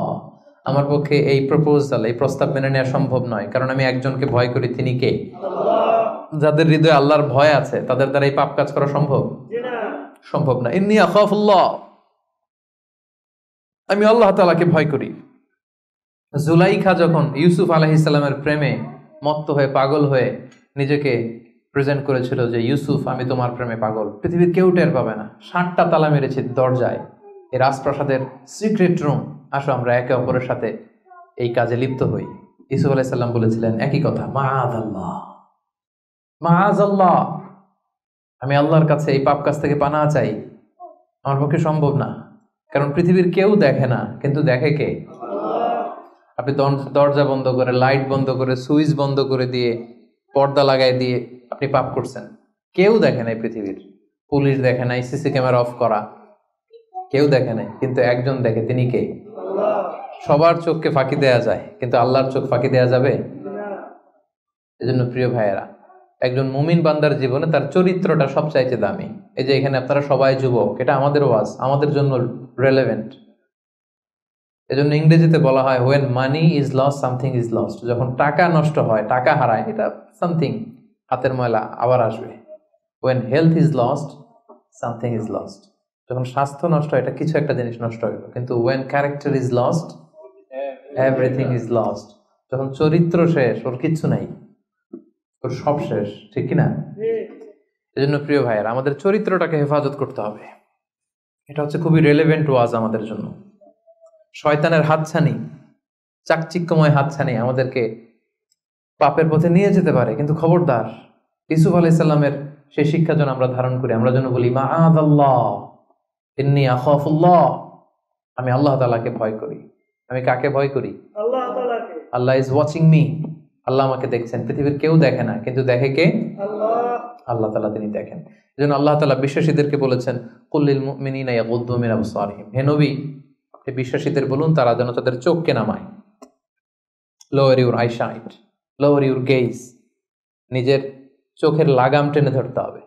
আমার পক্ষে এই প্রপোজাল, এই প্রস্তাব মেনে নেওয়া সম্ভব নয়, কারণ আমি একজনকে ভয় করি, তিনি কে? আল্লাহ। যাদের হৃদয়ে আল্লাহর ভয় আছে তাদের দ্বারা এই পাপ কাজ করা সম্ভব? সম্ভব না। ইন্নী আখাফুল্লাহ, আমি আল্লাহ তাআলাকে ভয় করি। জুলাইখা যখন ইউসুফ আলাইহিস সালামের প্রেমে মত্ত হয়ে, পাগল হয়ে নিজেকে প্রেজেন্ট করেছিল যে ইউসুফ আমি তোমার প্রেমে পাগল, পৃথিবীর কেউ টের পাবে না, 7টা তালা মেরেছে দরজায়, এই রাজপ্রাসাদের সিক্রেট রুম, আসো আমরা একে অপরের সাথে এই কাজে লিপ্ত হই। ইউসুফ আলাইহিস সালাম বলেছিলেন একই কথা, মাআযাল্লাহ, মাআযাল্লাহ, আমি আল্লাহর কাছে এই পাপ কাজ থেকে পানাহ চাই, আমার পক্ষে সম্ভব না, কারণ পৃথিবীর কেউ দেখে না, কিন্তু দেখে কে? আপনি দরজা বন্ধ করে, লাইট বন্ধ করে, সুইচ বন্ধ করে দিয়ে, পর্দা লাগাই দিয়ে আপনি পাপ করছেন, কেউ দেখে নাই পৃথিবীর, পুলিশ দেখে নাই, সিসি ক্যামেরা অফ করা, কেউ দেখে নাই, কিন্তু একজন দেখে, তিনি কে? সবার চোখকে ফাঁকি দেয়া যায়, কিন্তু আল্লাহর চোখ ফাঁকি দেয়া যাবে? এজন্য প্রিয় ভাইয়েরা, একজন মুমিন বান্দার জীবনে তার চরিত্রটা সবচাইতে দামি। এই যে এখানে আপনারা সবাই যুবক, এটা আমাদের ওয়াজ, আমাদের জন্য রেলেভেন্ট। এজন্য ইংরেজিতে বলা হয় when money is lost something is lost, যখন টাকা নষ্ট হয়, টাকা হারায়, এটা সামথিং, হাতের ময়লা আবার আসবে। when health is lost something is lost, যখন স্বাস্থ্য নষ্ট হয়, এটা কিছু একটা জিনিস নষ্ট হয়ে গেল, কিন্তু when character is lost everything is lost, যখন চরিত্র শেষ, ওর কিচ্ছু নাই, ওর সব শেষ, ঠিক কিনা? এজন্য প্রিয় ভাইয়েরা, আমাদের চরিত্রটাকে হেফাজত করতে হবে, এটা হচ্ছে খুবই রেলেভেন্ট ওয়াজ আমাদের জন্য। শয়তানের হাতছানি, চাকচিক্যময় হাতছানি আমাদেরকে পাপের পথে নিয়ে যেতে পারে, কিন্তু খবরদার, ইউসুফ আলাইহিস সালামের সেই শিক্ষা যেন আমরা ধারণ করি, আমরা যেন বলি মাআযাল্লাহ, ইন্নী আখাফুল্লাহ, আমি আল্লাহ তাআলাকে ভয় করি। আমি কাকে ভয় করি? আল্লাহ তাআলাকে। আল্লাহ ইজ ওয়াচিং মি, আল্লাহ আমাকে দেখছেন, পৃথিবীর কেউ দেখে না, কিন্তু দেখে কে? আল্লাহ। আল্লাহ তাআলা তিনি দেখেন। এজন্য আল্লাহ তাআলা বিশ্বাসীদেরকে বলেছেন কুল লিল মুমিনিনা ইয়াগুদ্দু মিন আবসারিহিম, হে নবী বিশ্বাসীদের বলুন তারা যেন তাদের চোখকে নামায়, lower your eyesight, lower your gauge, নিজের চোখের লাগাম টেনে ধরতে হবে,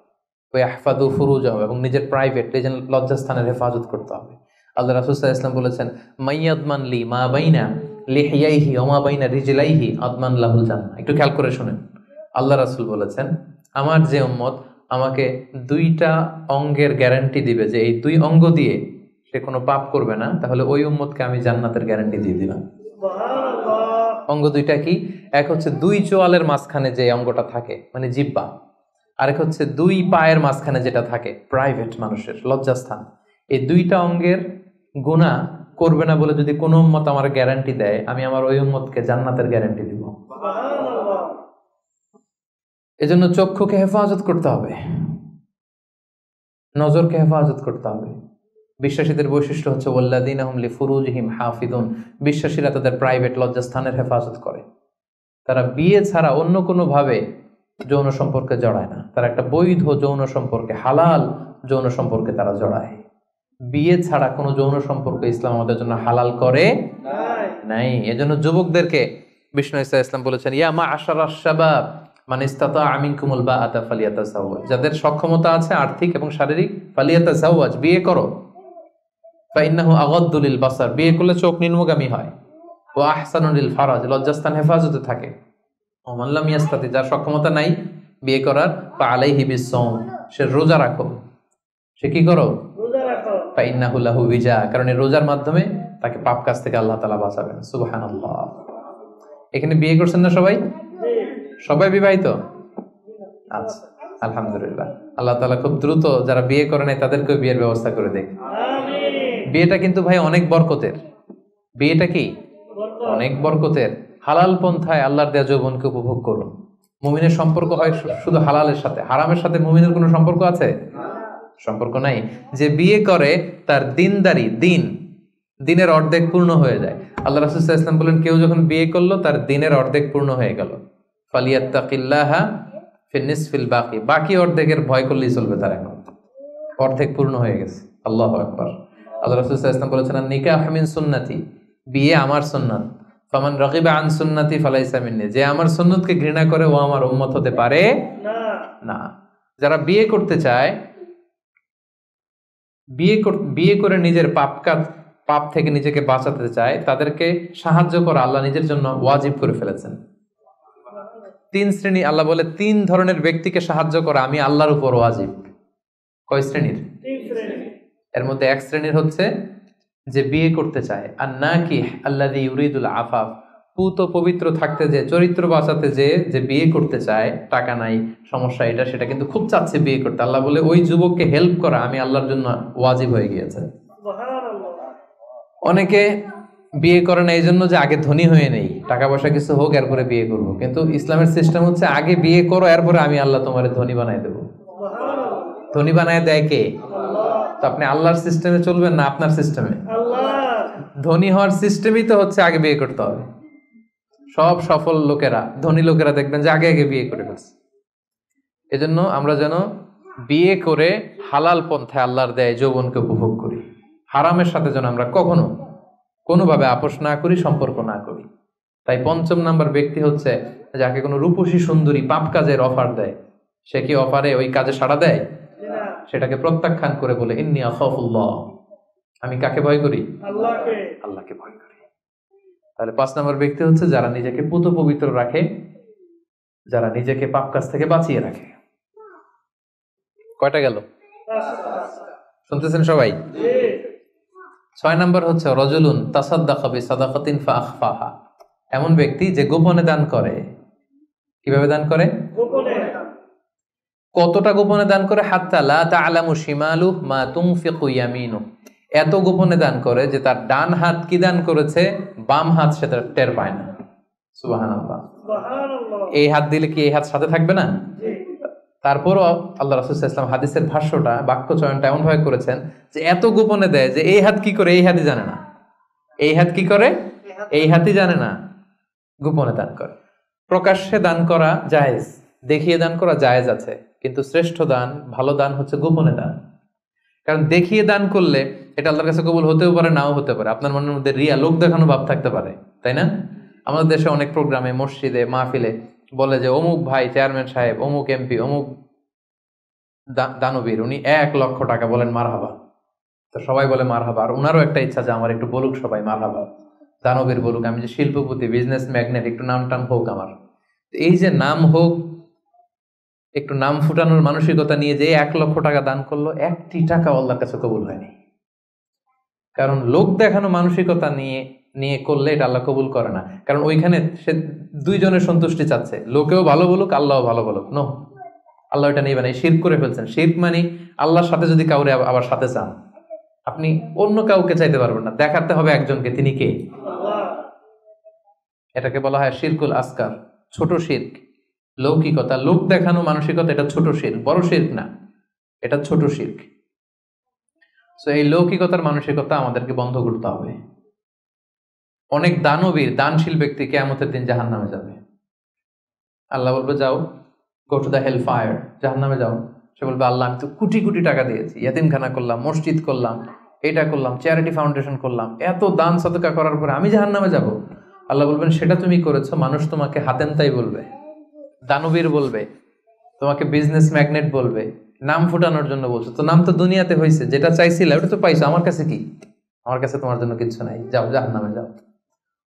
ওয়াহফাযু ফুরুজাহুম, এবং নিজের প্রাইভেট, নিজের লজ্জাস্থানের হেফাজত করতে হবে। আল্লাহ রাসূল সাল্লাল্লাহু আলাইহি ওয়াসাল্লাম বলেছেন মাইয়াদমান লি মা বাইনা লিহিয়াইহি ওয়া মা বাইনা রিজলাইহি আদমান লাহুল জান্নাহ। একটু খেয়াল করে শুনেন, আল্লাহ রাসূল বলেছেন আমার যে উম্মত আমাকে 2টা অঙ্গের গ্যারান্টি দিবে যে এই 2 অঙ্গ দিয়ে সে কোনো পাপ করবে না, তাহলে ওই উম্মতকে আমি জান্নাতের গ্যারান্টি দিয়ে দিলাম। অঙ্গ 2টা কি? এক হচ্ছে 2 চোয়ালের মাঝখানে যে অঙ্গটা থাকে, মানে জিহ্বা, আরেক হচ্ছে 2 পায়ের মাঝখানে যেটা থাকে, প্রাইভেট, মানুষের লজ্জাস্থান। এই 2টা অঙ্গের গুনাহ করবে না বলে যদি কোনো উম্মত আমার গ্যারান্টি দেয়, আমি আমার ওই উম্মতকে জান্নাতের গ্যারান্টি দিব। এজন্য চক্ষুকে হেফাজত করতে হবে, নজরকে হেফাজত করতে হবে। বিশ্বাসীদের বৈশিষ্ট্য হচ্ছে ওয়াল্লাযীনা হুম লিফুরুজিহিম হাফিজুন, বিশ্বাসীরা তাদের প্রাইভেট লজ্জাস্থানের হেফাজত করে। তারা বিয়ে ছাড়া অন্য কোনো ভাবে যৌন সম্পর্কে জড়ায় না। তারা একটা বৈধ যৌন সম্পর্কে, হালাল যৌন সম্পর্কে তারা জড়ায়। বিয়ে ছাড়া কোনো যৌন সম্পর্ক ইসলাম আমাদের জন্য হালাল করে নাই। এজন্য যুবকদেরকে বিষ্ণু ইসা ইসলাম বলেছেন, ইয়া মা'আশারাশ শাবাব মান ইসতাতাআ মিনকুমুল বাআতা ফালিয়াতাযাওয়াজ, যাদের সক্ষমতা আছে আর্থিক এবং শারীরিক, ফালিয়াতাযাওয়াজ, বিয়ে করো। ফাইন্নাহু আগাদ্দু লিল বাসার, বিয়ে করলে চোখ নিম্নগামী হয়। ওয়া আহসানু লিল ফারাজ, লজ্জাস্থান হেফাজতে থাকে। ওয়া মান লাম ইয়াস্তাতি, যার সক্ষমতা নাই বিয়ে করার, ফাআলাইহি বিসসাওম, সে রোজা রাখো। সে কি করো? রোজা রাখো। ফাইন্নাহু লাহু বিজা, কারণ এই রোজার মাধ্যমে তাকে পাপ কাজ থেকে আল্লাহ তাআলা বাঁচাবেন। সুবহানাল্লাহ। এখানে বিয়ে করছেন না সবাই? সবাই বিবাহিত? আচ্ছা, আলহামদুলিল্লাহ। আল্লাহ তাআলা খুব দ্রুত যারা বিয়ে করে নাই তাদেরকে বিয়ের ব্যবস্থা করে দেখ। বিয়েটা কিন্তু ভাই অনেক বরকতের। বিয়েটা কি অনেক বরকতের। হালাল পন্থায় আল্লাহর দেয়া যৌবনকে উপভোগ করুন। মুমিনের সম্পর্ক হয় শুধু হালালের সাথে, হারামের সাথে মুমিনের কোনো সম্পর্ক আছে? সম্পর্ক নাই। যে বিয়ে করে তার দিনদারি, দিনের অর্ধেক পূর্ণ হয়ে যায়। আল্লাহ রাসূল সাল্লাল্লাহু আলাইহি ওয়াসাল্লাম বলেন, কেউ যখন বিয়ে করলো তার দিনের অর্ধেক পূর্ণ হয়ে গেল। ফালিয়াত্তাকিল্লাহা ফি নিসফিল বাকি, বাকি অর্ধেকের ভয় করলেই চলবে তার, এখন অর্ধেক পূর্ণ হয়ে গেছে। আল্লাহু আকবার। আল্লাহ রাসূল সাল্লাল্লাহু আলাইহি ওয়াসাল্লাম বলেছেন, নিকাহ মিন সুন্নতি, বিয়ে আমার সুন্নাত। ফামান রাগিবা আন সুন্নতি ফালাইসা মিন্নি, যে আমার সুন্নতকে ঘৃণা করে ও আমার উম্মত হতে পারে না। যারা বিয়ে করতে চায়, বিয়ে করে নিজের পাপ থেকে নিজেকে বাঁচাতে চায়, তাদেরকে সাহায্য করা আল্লাহ নিজের জন্য ওয়াজিব করে ফেলেছেন। 3 শ্রেণী আল্লাহ বলে, 3 ধরনের ব্যক্তিকে সাহায্য করা আমি আল্লাহর উপর ওয়াজিব। কয় শ্রেণীর? 3 শ্রেণী। এর মধ্যে এক শ্রেণীর হচ্ছে যে বিয়ে করতে চায়, আর নাকি আল্লাযী ইউরিদুল আফাফ, পুত পবিত্র থাকতে যে, চরিত্র বাঁচাতে যে বিয়ে করতে চায়, টাকা নাই, সমস্যা এটা সেটা, কিন্তু খুব চাচ্ছে বিয়ে করতে। আল্লাহ বলে ওই যুবককে হেল্প করা আমি আল্লাহর জন্য ওয়াজিব হয়ে গিয়েছে। অনেকে বিয়ে করে না এই জন্য যে আগে ধনী হয়ে নেই, টাকা পয়সা কিছু হোক এরপরে বিয়ে করবো। কিন্তু ইসলামের সিস্টেম হচ্ছে আগে বিয়ে করো, এরপরে আমি আল্লাহ তোমার ধনী বানাই দেবো। ধনী বানায় দেয় কে? তো আপনি আল্লাহর সিস্টেমে চলবেন না আপনার সিস্টেমে? ধনী হওয়ার সিস্টেমই তো হচ্ছে আগে বিয়ে করতে হবে। সব সফল লোকেরা, ধনী লোকেরা দেখবেন যে আগে বিয়ে করে ফেলছে। এজন্য আমরা যেন বিয়ে করে হালাল পন্থায় আল্লাহর দেয় যৌবনকে উপভোগ করি। হারামের সাথে যেন আমরা কখনো কোনোভাবে আপোষ না করি, সম্পর্ক না করি। তাই 5 নাম্বার ব্যক্তি হচ্ছে যাকে কোনো রূপসী সুন্দরী পাপ কাজের অফার দেয়, সে কি অফারে ওই কাজে সাড়া দেয়? সেটাকে প্রত্যাখ্যান করে বলে, ইন্নী আখাফুল্লাহ, আমি কাকে ভয় করি? আল্লাহকে ভয় করি। তাহলে 5 নম্বর ব্যক্তি হচ্ছে যারা নিজেকে পুত পবিত্র রাখে, যারা নিজেকে পাপ কাজ থেকে বাঁচিয়ে রাখে। কয়টা গেল? শুনতেছেন সবাই? 6 নম্বর হচ্ছে রাজুলুন তাসাদ্দাকা বিসাদাকাতিন ফাআখফাহা, এমন ব্যক্তি যে গোপনে দান করে। কিভাবে দান করে? গোপনে। কতটা গোপনে দান করে? হাত্তা লা তা'লামু শিমালু মা তুনফিকু ইয়ামিনু, এত গোপনে দান করে যে তার ডান হাত কি দান করেছে বাম হাত সেটা টের পায় না। সুবহানাল্লাহ। এই হাত দিলে কি এই হাত সাথে থাকবে না? তারপরও আল্লাহ রাসূল সাল্লাল্লাহু আলাইহি ওয়াসাল্লাম হাদিসের ভাষ্যটা, বাক্য চয়নটা এমন ভাবে করেছেন যে এত গোপনে দেয় যে এই হাত কি করে এই হাতই জানে না, এই হাত কি করে এই হাতই জানে না, গোপনে দান করে। প্রকাশ্যে দান করা জায়েজ, দেখিয়ে দান করা জায়েজ আছে, কিন্তু শ্রেষ্ঠ দান, ভালো দান হচ্ছে গোপনে দান। কারণ দেখিয়ে দান করলে এটা আল্লাহর কাছে কবুল হতেও পারে, নাও হতে পারে। আপনার মনের মধ্যে রিয়া, লোক দেখানো ভাব থাকতে পারে, তাই না? আমাদের দেশে অনেক প্রোগ্রামে, মসজিদে, মাহফিলে বলে যে অমুক ভাই চেয়ারম্যান সাহেব, অমুক এমপি, অমুক দানবীর, উনি 1 লক্ষ টাকা, বলেন মারহাবা। তো সবাই বলে মারহাবা, আর ওনারও একটা ইচ্ছা যে আমার একটু বলুক সবাই মারহাবা, দানবীর বলুক, আমি যে শিল্পপতি, বিজনেস ম্যাগনেট, একটু নাম টাম হোক আমার। এই যে নাম হোক, একটু নাম ফুটানোর মানসিকতা নিয়ে যে 1 লক্ষ টাকা দান করলো, 1টি টাকা আল্লাহর কাছে কবুল হয়নি। কারণ লোক দেখানো মানসিকতা নিয়ে করলে এটা আল্লাহ কবুল করে না। কারণ ওইখানে সে 2 জনের সন্তুষ্টি চাচ্ছে, লোকেও ভালো বলুক, আল্লাহও ভালো বলুক। নো, আল্লাহ এটা নেবেন, এই শিরক করে ফেলছেন। শিরক মানে আল্লাহর সাথে যদি কাউরে আবার সাথে চান, আপনি অন্য কাউকে চাইতে পারবেন না, দেখাতে হবে একজনকে, তিনি কে? এটাকে বলা হয় শিরকুল আসগার, ছোট শিরক। লৌকিকতা, লোক দেখানো মানসিকতা, এটা ছোট শিরক, বড় শিরক না, এটা ছোট শিরক। তো এই লৌকিকতার মানসিকতা আমাদেরকে বন্ধ করতে হবে। অনেক দানবীর দানশীল ব্যক্তি কিয়ামতের দিন জাহান্নামে যাবে। আল্লাহ বলবে যাও, go to the hell fire, জাহান্নামে যাও। সে বলবে আল্লাহ আমি তো কোটি কোটি টাকা দিয়েছি, ইয়াতিমখানা করলাম, মসজিদ করলাম, এটা করলাম, চ্যারিটি ফাউন্ডেশন করলাম, এত দান সদকা করার পরে আমি জাহান্নামে যাব? আল্লাহ বলবেন সেটা তুমি করেছো, মানুষ তোমাকে হাতেম তাই বলবে, দানবীর বলবে, তোমাকে বিজনেস ম্যাগনেট বলবে, নাম ফুটানোর জন্য বলছো। তো নাম তো দুনিয়াতে হয়েছে, যেটা চাইছিলে ওটা তো পাইছো, আমার কাছে কি? আমার কাছে তোমার জন্য কিছু নাই, যাও জাহান্নামে যাও।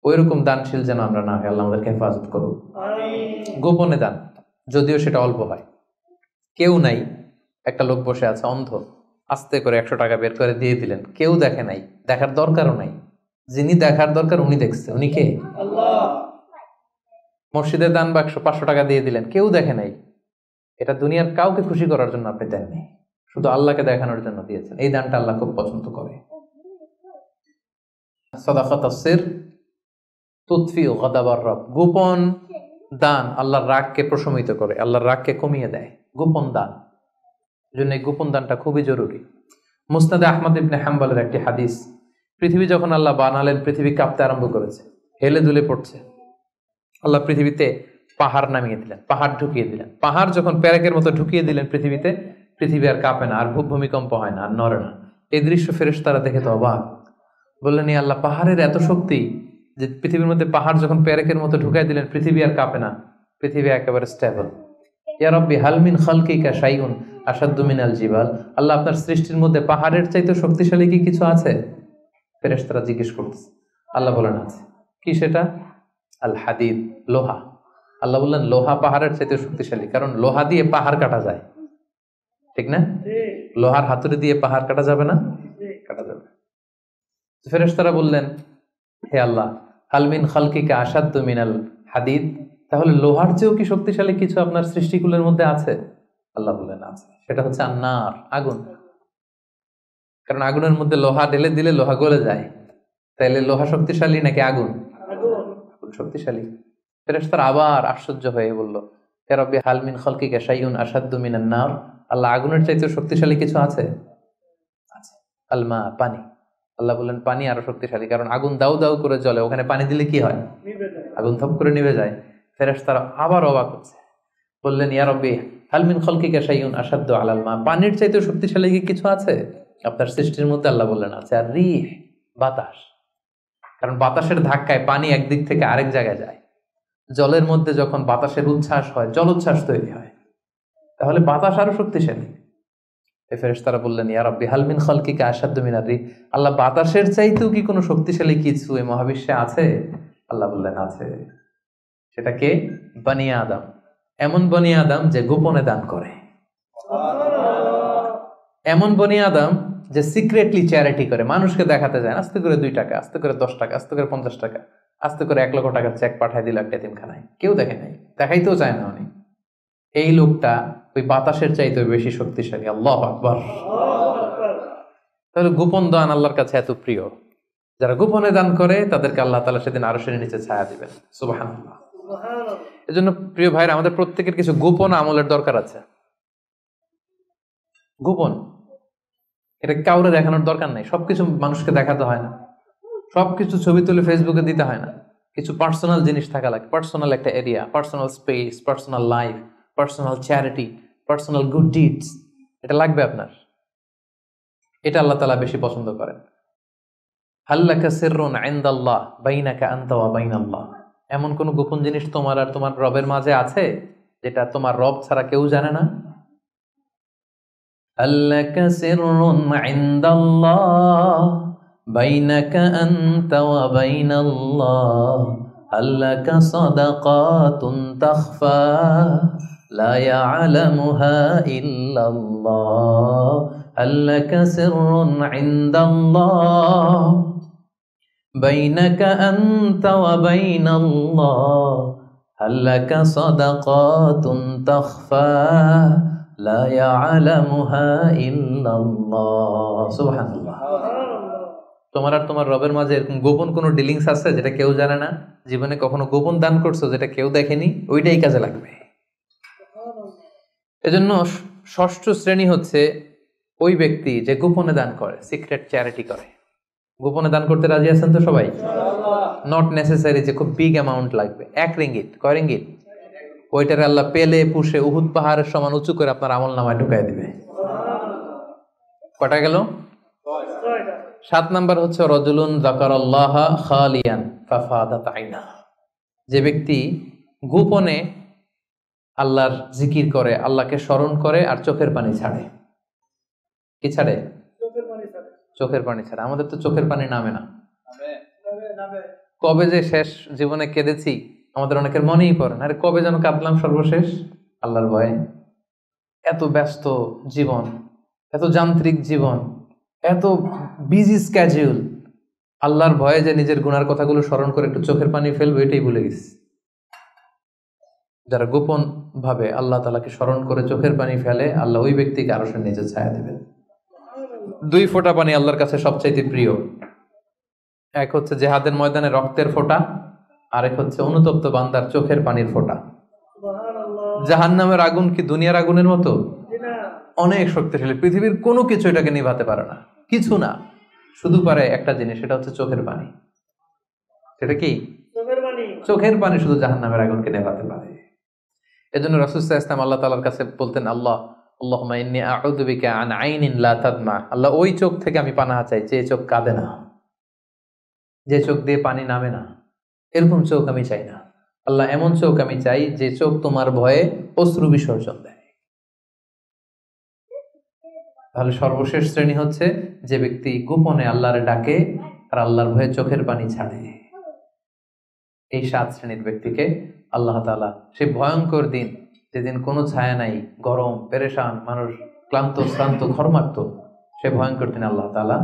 ওইরকম দানশীল যেন আমরা না হয়, আল্লাহ আমাদেরকে হেফাজত করুন। গোপনে দান, যদিও সেটা অল্প হয়। কেউ নাই, একটা লোক বসে আছে অন্ধ, আস্তে করে 100 টাকা বের করে দিয়ে দিলেন, কেউ দেখে নাই, দেখার দরকারও নাই। যিনি দেখার দরকার উনি দেখছে, উনি কে? আল্লাহ। মসজিদের দান বাক্স 500 টাকা দিয়ে দিলেন, কেউ দেখে নাই। এটা দুনিয়ার কাউকে খুশি করার জন্য আপনি দেননি, শুধু আল্লাহকে দেখানোর জন্য দিয়েছেন। এই দানটা আল্লাহ খুব পছন্দ করে। সাদাকাতুস সির তুতফিউ গাদাবার রব, গোপন দান আল্লাহর রাগকে প্রশমিত করে, আল্লাহর রাগকে কমিয়ে দেয়। গোপন দান, জন্য এই গোপন দানটা খুবই জরুরি। মুসনাদে আহমদ ইবনে হাম্বলের একটি হাদিস, পৃথিবী যখন আল্লাহ বানালেন, পৃথিবী কাঁপতে আরম্ভ করেছে, হেলে দুলে পড়ছে। আল্লাহ পৃথিবীতে পাহাড় নামিয়ে দিলেন, পাহাড় ঢুকিয়ে দিলেন। পাহাড় যখন প্যারেকের মতো ঢুকিয়ে দিলেন পৃথিবীতে, পৃথিবী আর কাঁপে না, আর ভূমিকম্প হয় না, আর নড়ে না। এই দৃশ্য ফেরেশতারা দেখে তো অবাক, বললেন এই আল্লাহ, পাহাড়ের এত শক্তি যে পৃথিবীর মধ্যে পাহাড় যখন প্যারেকের মতো ঢুকাই দিলেন, পৃথিবী আর কাঁপে না, পৃথিবী একেবারে স্টেবল। ইয়া রাব্বি হাল মিন খালকিকা শাইউন আশাদ্দু মিনাল জিবাল, আল্লাহ আপনার সৃষ্টির মধ্যে পাহাড়ের চাইতে শক্তিশালী কি কিছু আছে? ফেরেশতারা জিজ্ঞেস করতেছে। আল্লাহ বলেন আছে। কি সেটা? আল হাদিদ, লোহা। আল্লাহ বললেন লোহা পাহাড়ের চাইতে শক্তিশালী, কারণ লোহা দিয়ে পাহাড় কাটা যায়, ঠিক না? লোহার হাতুড়ি দিয়ে পাহাড় কাটা যাবে না? কাটা যাবে। ফেরেশতারা বললেন হে আল্লাহ, হাল মিন খালকিকা আশাদ্দু মিনাল হাদিদ, তাহলে লোহার চেয়েও কি শক্তিশালী কিছু আপনার সৃষ্টিকুলের মধ্যে আছে? আল্লাহ বললেন আছে, সেটা হচ্ছে আন্নার, আগুন। কারণ আগুনের মধ্যে লোহা ঢেলে দিলে লোহা গলে যায়, তাইলে লোহা শক্তিশালী নাকি আগুন? আগুন শক্তিশালী। ফেরেশতারা আবার আশ্চর্য হয়ে বলল ইয়া রাব্বি হাল মিন খালকিকা শাইউন আশাদ্দু মিনান নার, আল্লাহ আগুনের চাইতে শক্তিশালী কিছু আছে? আছে। আল মা, পানি। আল্লাহ বললেন পানি আরো শক্তিশালী, কারণ আগুন দাউ দাউ করে জ্বলে, ওখানে পানি দিলে কি হয়? আগুন থপ করে নিভে যায়। ফেরেশতারা আবার অবাক হচ্ছে, বললেন ইয়া রাব্বি হাল মিন খালকিকা শাইউন আশাদ্দু আলাল মা, পানির চাইতে শক্তিশালী কি কিছু আছে আপনার সৃষ্টির মধ্যে? আল্লাহ বললেন আছে। আর রিহ, বাতাস, কারণ বাতাসের ধাক্কায় পানি একদিক থেকে আরেক জায়গায় যায়। জলের মধ্যে যখন বাতাসের উচ্ছ্বাস হয়, জলোচ্ছ্বাস তৈরি হয়, তাহলে বাতাস আরো শক্তিশালী। ফেরেশতারা বললেন ইয়া রাব্বি হাল মিন খালকিকা আশাদ্দু মিনার রিহ, আল্লাহ বাতাসের চাইতেও কি কোনো শক্তিশালী কিছু এই মহাবিশ্বে আছে? আল্লাহ বললেন আছে। সেটা কে? বনি আদম। এমন বনি আদম যে গোপনে দান করে, এমন বনি আদম যে সিক্রেটলি চ্যারিটি করে, মানুষকে দেখাতে যায়, আস্তে করে 2 টাকা, আস্তে করে 10 টাকা, আস্তে করে 50 টাকা, আস্তে করে 1 লক্ষ টাকার চেক পাঠায় দিল একটা এতিমখানায়, কেউ দেখে নাই, দেখাইতেও চায় না উনি। এই লোকটা ওই বাতাসের চাইতে বেশি শক্তিশালী। আল্লাহু আকবার। তাহলে গোপন দান আল্লাহর কাছে এত প্রিয়, যারা গোপনে দান করে তাদেরকে আল্লাহ তাআলা সেদিন আরশের নিচে ছায়া দিবেন। সুবহানাল্লাহ। এজন্য প্রিয় ভাইরা, আমাদের প্রত্যেকের কিছু গোপন আমলের দরকার আছে। গোপন, এটা কাউরে দেখানোর দরকার নাই, সবকিছু মানুষকে দেখাতে হয় না, সবকিছু ছবি তুলে ফেসবুকে দিতে হয় না। কিছু পার্সোনাল জিনিস থাকা লাগে, পার্সোনাল একটা area, personal space, personal life, personal charity, personal good deeds, এটা লাগবে আপনার। এটা আল্লাহ তাআলা বেশি পছন্দ করেন। হাল্লাকা সিররুন ইনদাল্লাহ বাইনাকা আনতা ওয়া বাইনাল্লাহ, এমন কোন গোপন জিনিস তোমার আর তোমার রবের মাঝে আছে যেটা তোমার রব ছাড়া কেউ জানে না? হাল্লাকা সিররুন ইনদাল্লাহ বাইনাকা আনতা ওয়া বাইনাল্লাহ, হাল্লাকা সাদাকাতুন তাখফা লা ইয়ালামুহা ইল্লাল্লাহ, হাল্লাকা সিররুন ইনদাল্লাহ বাইনাকা আনতা ওয়া বাইনাল্লাহ, হাল্লাকা সাদাকাতুন তাখফা লা ইয়ালামুহা ইল্লাল্লাহ। সুবহানাল্লাহ। তোমার আর তোমার রবের মাঝে এরকম গোপন কোনো ডিলিংস আছে যেটা কেউ জানে না? জীবনে কখনো গোপন দান করছো যেটা কেউ দেখেনি? ওইটাই কাজে লাগবে। এজন্য ষষ্ঠ শ্রেণী হচ্ছে ওই ব্যক্তি যে গোপনে দান করে, সিক্রেট চ্যারিটি করে। গোপনে দান করতে রাজি আছেন তো সবাই? নট নেসেসারি যে খুব বিগ অ্যামাউন্ট লাগবে। 1 রিঙ্গিট, কয় রিঙ্গিট? ওইটারে আল্লাহ পেলে পুষে উহুদ পাহাড়ের সমান উঁচু করে আপনার আমল নামায় ঢুকাই দিবে। কটা গেল? 7 নাম্বার হচ্ছে রাজুলুন যাকারাল্লাহা খালিয়ান ফাফাদাত আইনা। যে ব্যক্তি গোপনে আল্লাহর জিকির করে, আল্লাহকে স্মরণ করে আর চোখের পানি ছাড়ে। কি ছাড়ে? চোখের পানি ছাড়ে। আমাদের তো চোখের পানি নামে না। কবে যে শেষ জীবনে কেঁদেছি আমাদের অনেকের মনেই পড়ে না। আরে কবে যেন কাঁদলাম সর্বশেষ? আল্লাহর ভয়ে। এত ব্যস্ত জীবন, এত যান্ত্রিক জীবন, এত বিজি স্ক্যাডিউল, আল্লাহর ভয়ে যে নিজের গুনার কথাগুলো স্মরণ করে একটু চোখের পানি ফেলবে এটাই ভুলে গেছি। যারা গোপন ভাবে আল্লাহ তাআলাকে স্মরণ করে চোখের পানি ফেলে, আল্লাহ ওই ব্যক্তিকে আরশের নিচে ছায়া দেবেন। 2 ফোঁটা পানি আল্লাহর কাছে সবচাইতে প্রিয়। এক হচ্ছে জিহাদের ময়দানে রক্তের ফোঁটা, আরেক হচ্ছে অনুতপ্ত বান্দার চোখের পানির ফোঁটা। জাহান্নামের আগুন কি দুনিয়ার আগুনের মতো? অনেক শক্তিশালী। পৃথিবীর কোনো কিছু এটাকে নিভাতে পারে না, কিছু না। শুধু পারে একটা জিনিস, সেটা হচ্ছে চোখের পানি। সেটা কি? চোখের পানি শুধু জাহান্নামের আগুনকে নেভাতে পারে। এজন্য রাসূল সাল্লাল্লাহু আলাইহি ওয়াসাল্লাম আল্লাহ তাআলার কাছে বলতেন, আল্লাহুম্মা ইন্নী আউযু বিকা আন আইনিন লা তাদমা। আল্লাহ, ওই চোখ থেকে আমি পানাহ চাই যে চোখ কাঁদে না, যে চোখ দিয়ে পানি নামে না। এরকম চোখ আমি চাই না আল্লাহ। এমন চোখ আমি চাই যে চোখ তোমার ভয়ে অশ্রু বিসর্জন দেয়। তাহলে সর্বশেষ শ্রেণী হচ্ছে যে ব্যক্তি গোপনে আল্লাহর ডাকে আর আল্লাহর ভয়ে চোখের পানি ছাড়ে। এই 7 শ্রেণীর ব্যক্তিকে আল্লাহ তাআলা সেই ভয়ঙ্কর দিন, যেদিন কোনো ছায়া নাই, গরম, পেরেশান, মানুষ ক্লান্ত শ্রান্ত ঘর্মাক্ত, সে ভয়ঙ্কর দিন আল্লাহ তাআলা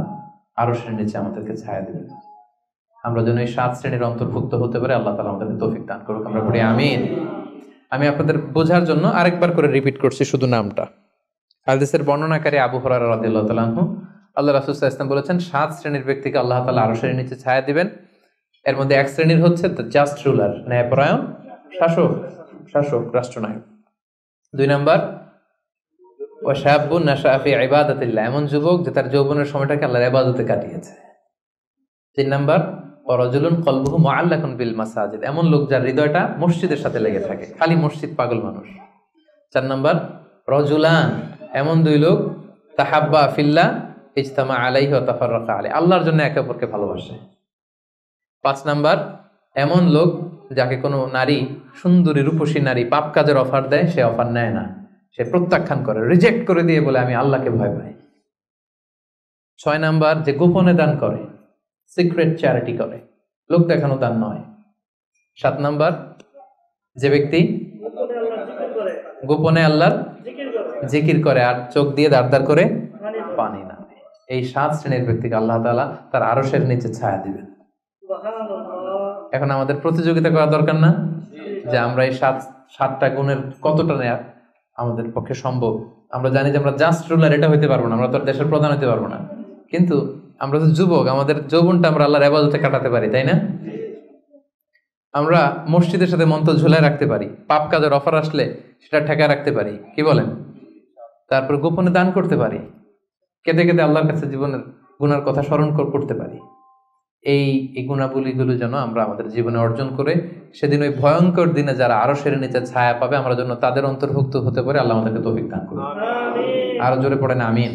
আরশের নিচে আমাদেরকে ছায়া দেবেন। আমরা যেন এই 7 শ্রেণীর অন্তর্ভুক্ত হতে পারে, আল্লাহ তাআলা আমাদেরকে তৌফিক দান করুক। আমরা পড়ি আমিন। আমি আপনাদের বোঝার জন্য আরেকবার করে রিপিট করছি শুধু নামটা। হাদিসের বর্ণনাকারী আবু হুরায়রা রাদিয়াল্লাহু তাআলা আনহু, আল্লাহ রাসূল সাল্লাল্লাহু আলাইহি ওয়াসাল্লাম বলেছেন 7 শ্রেণীর ব্যক্তিকে আল্লাহ তাআলা আরশের নিচে ছায়া দিবেন। এর মধ্যে 1 শ্রেণীর হচ্ছে দ্য জাস্ট রুলার, ন্যায়পরায়ণ শাসক, রাষ্ট্রনায়ক। 2 নাম্বার ওয়া শাবুন নাশাআ ফি ইবাদাতিল্লাহ, এমন যুবক যে তার যৌবনের সময়টাকে আল্লাহর ইবাদতে কাটিয়েছে। 3 নাম্বার ওয়া রাজুলুন কলবুহু মুআল্লাকুন বিল মাসাজিদ, এমন লোক যার হৃদয়টা মসজিদের সাথে লেগে থাকে, খালি মসজিদ পাগল মানুষ। 4 নাম্বার রাজুলান, এমন 2 লোক তাহাব্বা ফিল্লাহ ইজতামা আলাইহি ওয়া তাফাররাকা আলাইহি, আল্লাহর জন্য একে অপরকে ভালোবাসে। 5 নাম্বার এমন লোক যাকে কোনো নারী, সুন্দরী রূপসী নারী পাপ কাজের অফার দেয়, সে অফার নেয় না, সে প্রত্যাখ্যান করে, রিজেক্ট করে দিয়ে বলে আমি আল্লাহকে ভয় পাই। 6 নাম্বার যে গোপনে দান করে, সিক্রেট চ্যারিটি করে, লোক দেখানো দান নয়। 7 নাম্বার যে ব্যক্তি গোপনে আল্লাহর জিকির করে আর চোখ দিয়ে দাঁড় করে পানি নামে। এই 7 শ্রেণীর ব্যক্তিকে আল্লাহ তাআলা তার আরশের নিচে ছায়া দিবেন। এখন আমাদের প্রতিযোগিতা করা দরকার না যে আমরা এই 7টা গুণের কতটা নেয়া আমাদের পক্ষে সম্ভব। আমরা জানি যে আমরা জাস্ট রুলার এটা হইতে পারবো না, আমরা তো দেশের প্রধান হইতে পারবো না, কিন্তু আমরা তো যুবক, আমাদের যৌবনটা আমরা আল্লাহর ইবাদতে কাটাতে পারি, তাই না? আমরা মসজিদের সাথে মন তো ঝুলায় রাখতে পারি, পাপ কাজের অফার আসলে সেটা ঠেকায় রাখতে পারি, কি বলেন? তারপর গোপনে দান করতে পারি, কেঁদে কেঁদে আল্লাহর কাছে জীবনের গুনার কথা স্মরণ করতে পারি। এই গুণাবলীগুলো যেন আমরা আমাদের জীবনে অর্জন করে সেদিন ওই ভয়ঙ্কর দিনে যারা আরশের নিচে ছায়া পাবে, আমরা যেন তাদের অন্তর্ভুক্ত হতে পারে। আল্লাহ আমাদেরকে তৌফিক দান করুন। আরো জোরে পড়েন আমিন।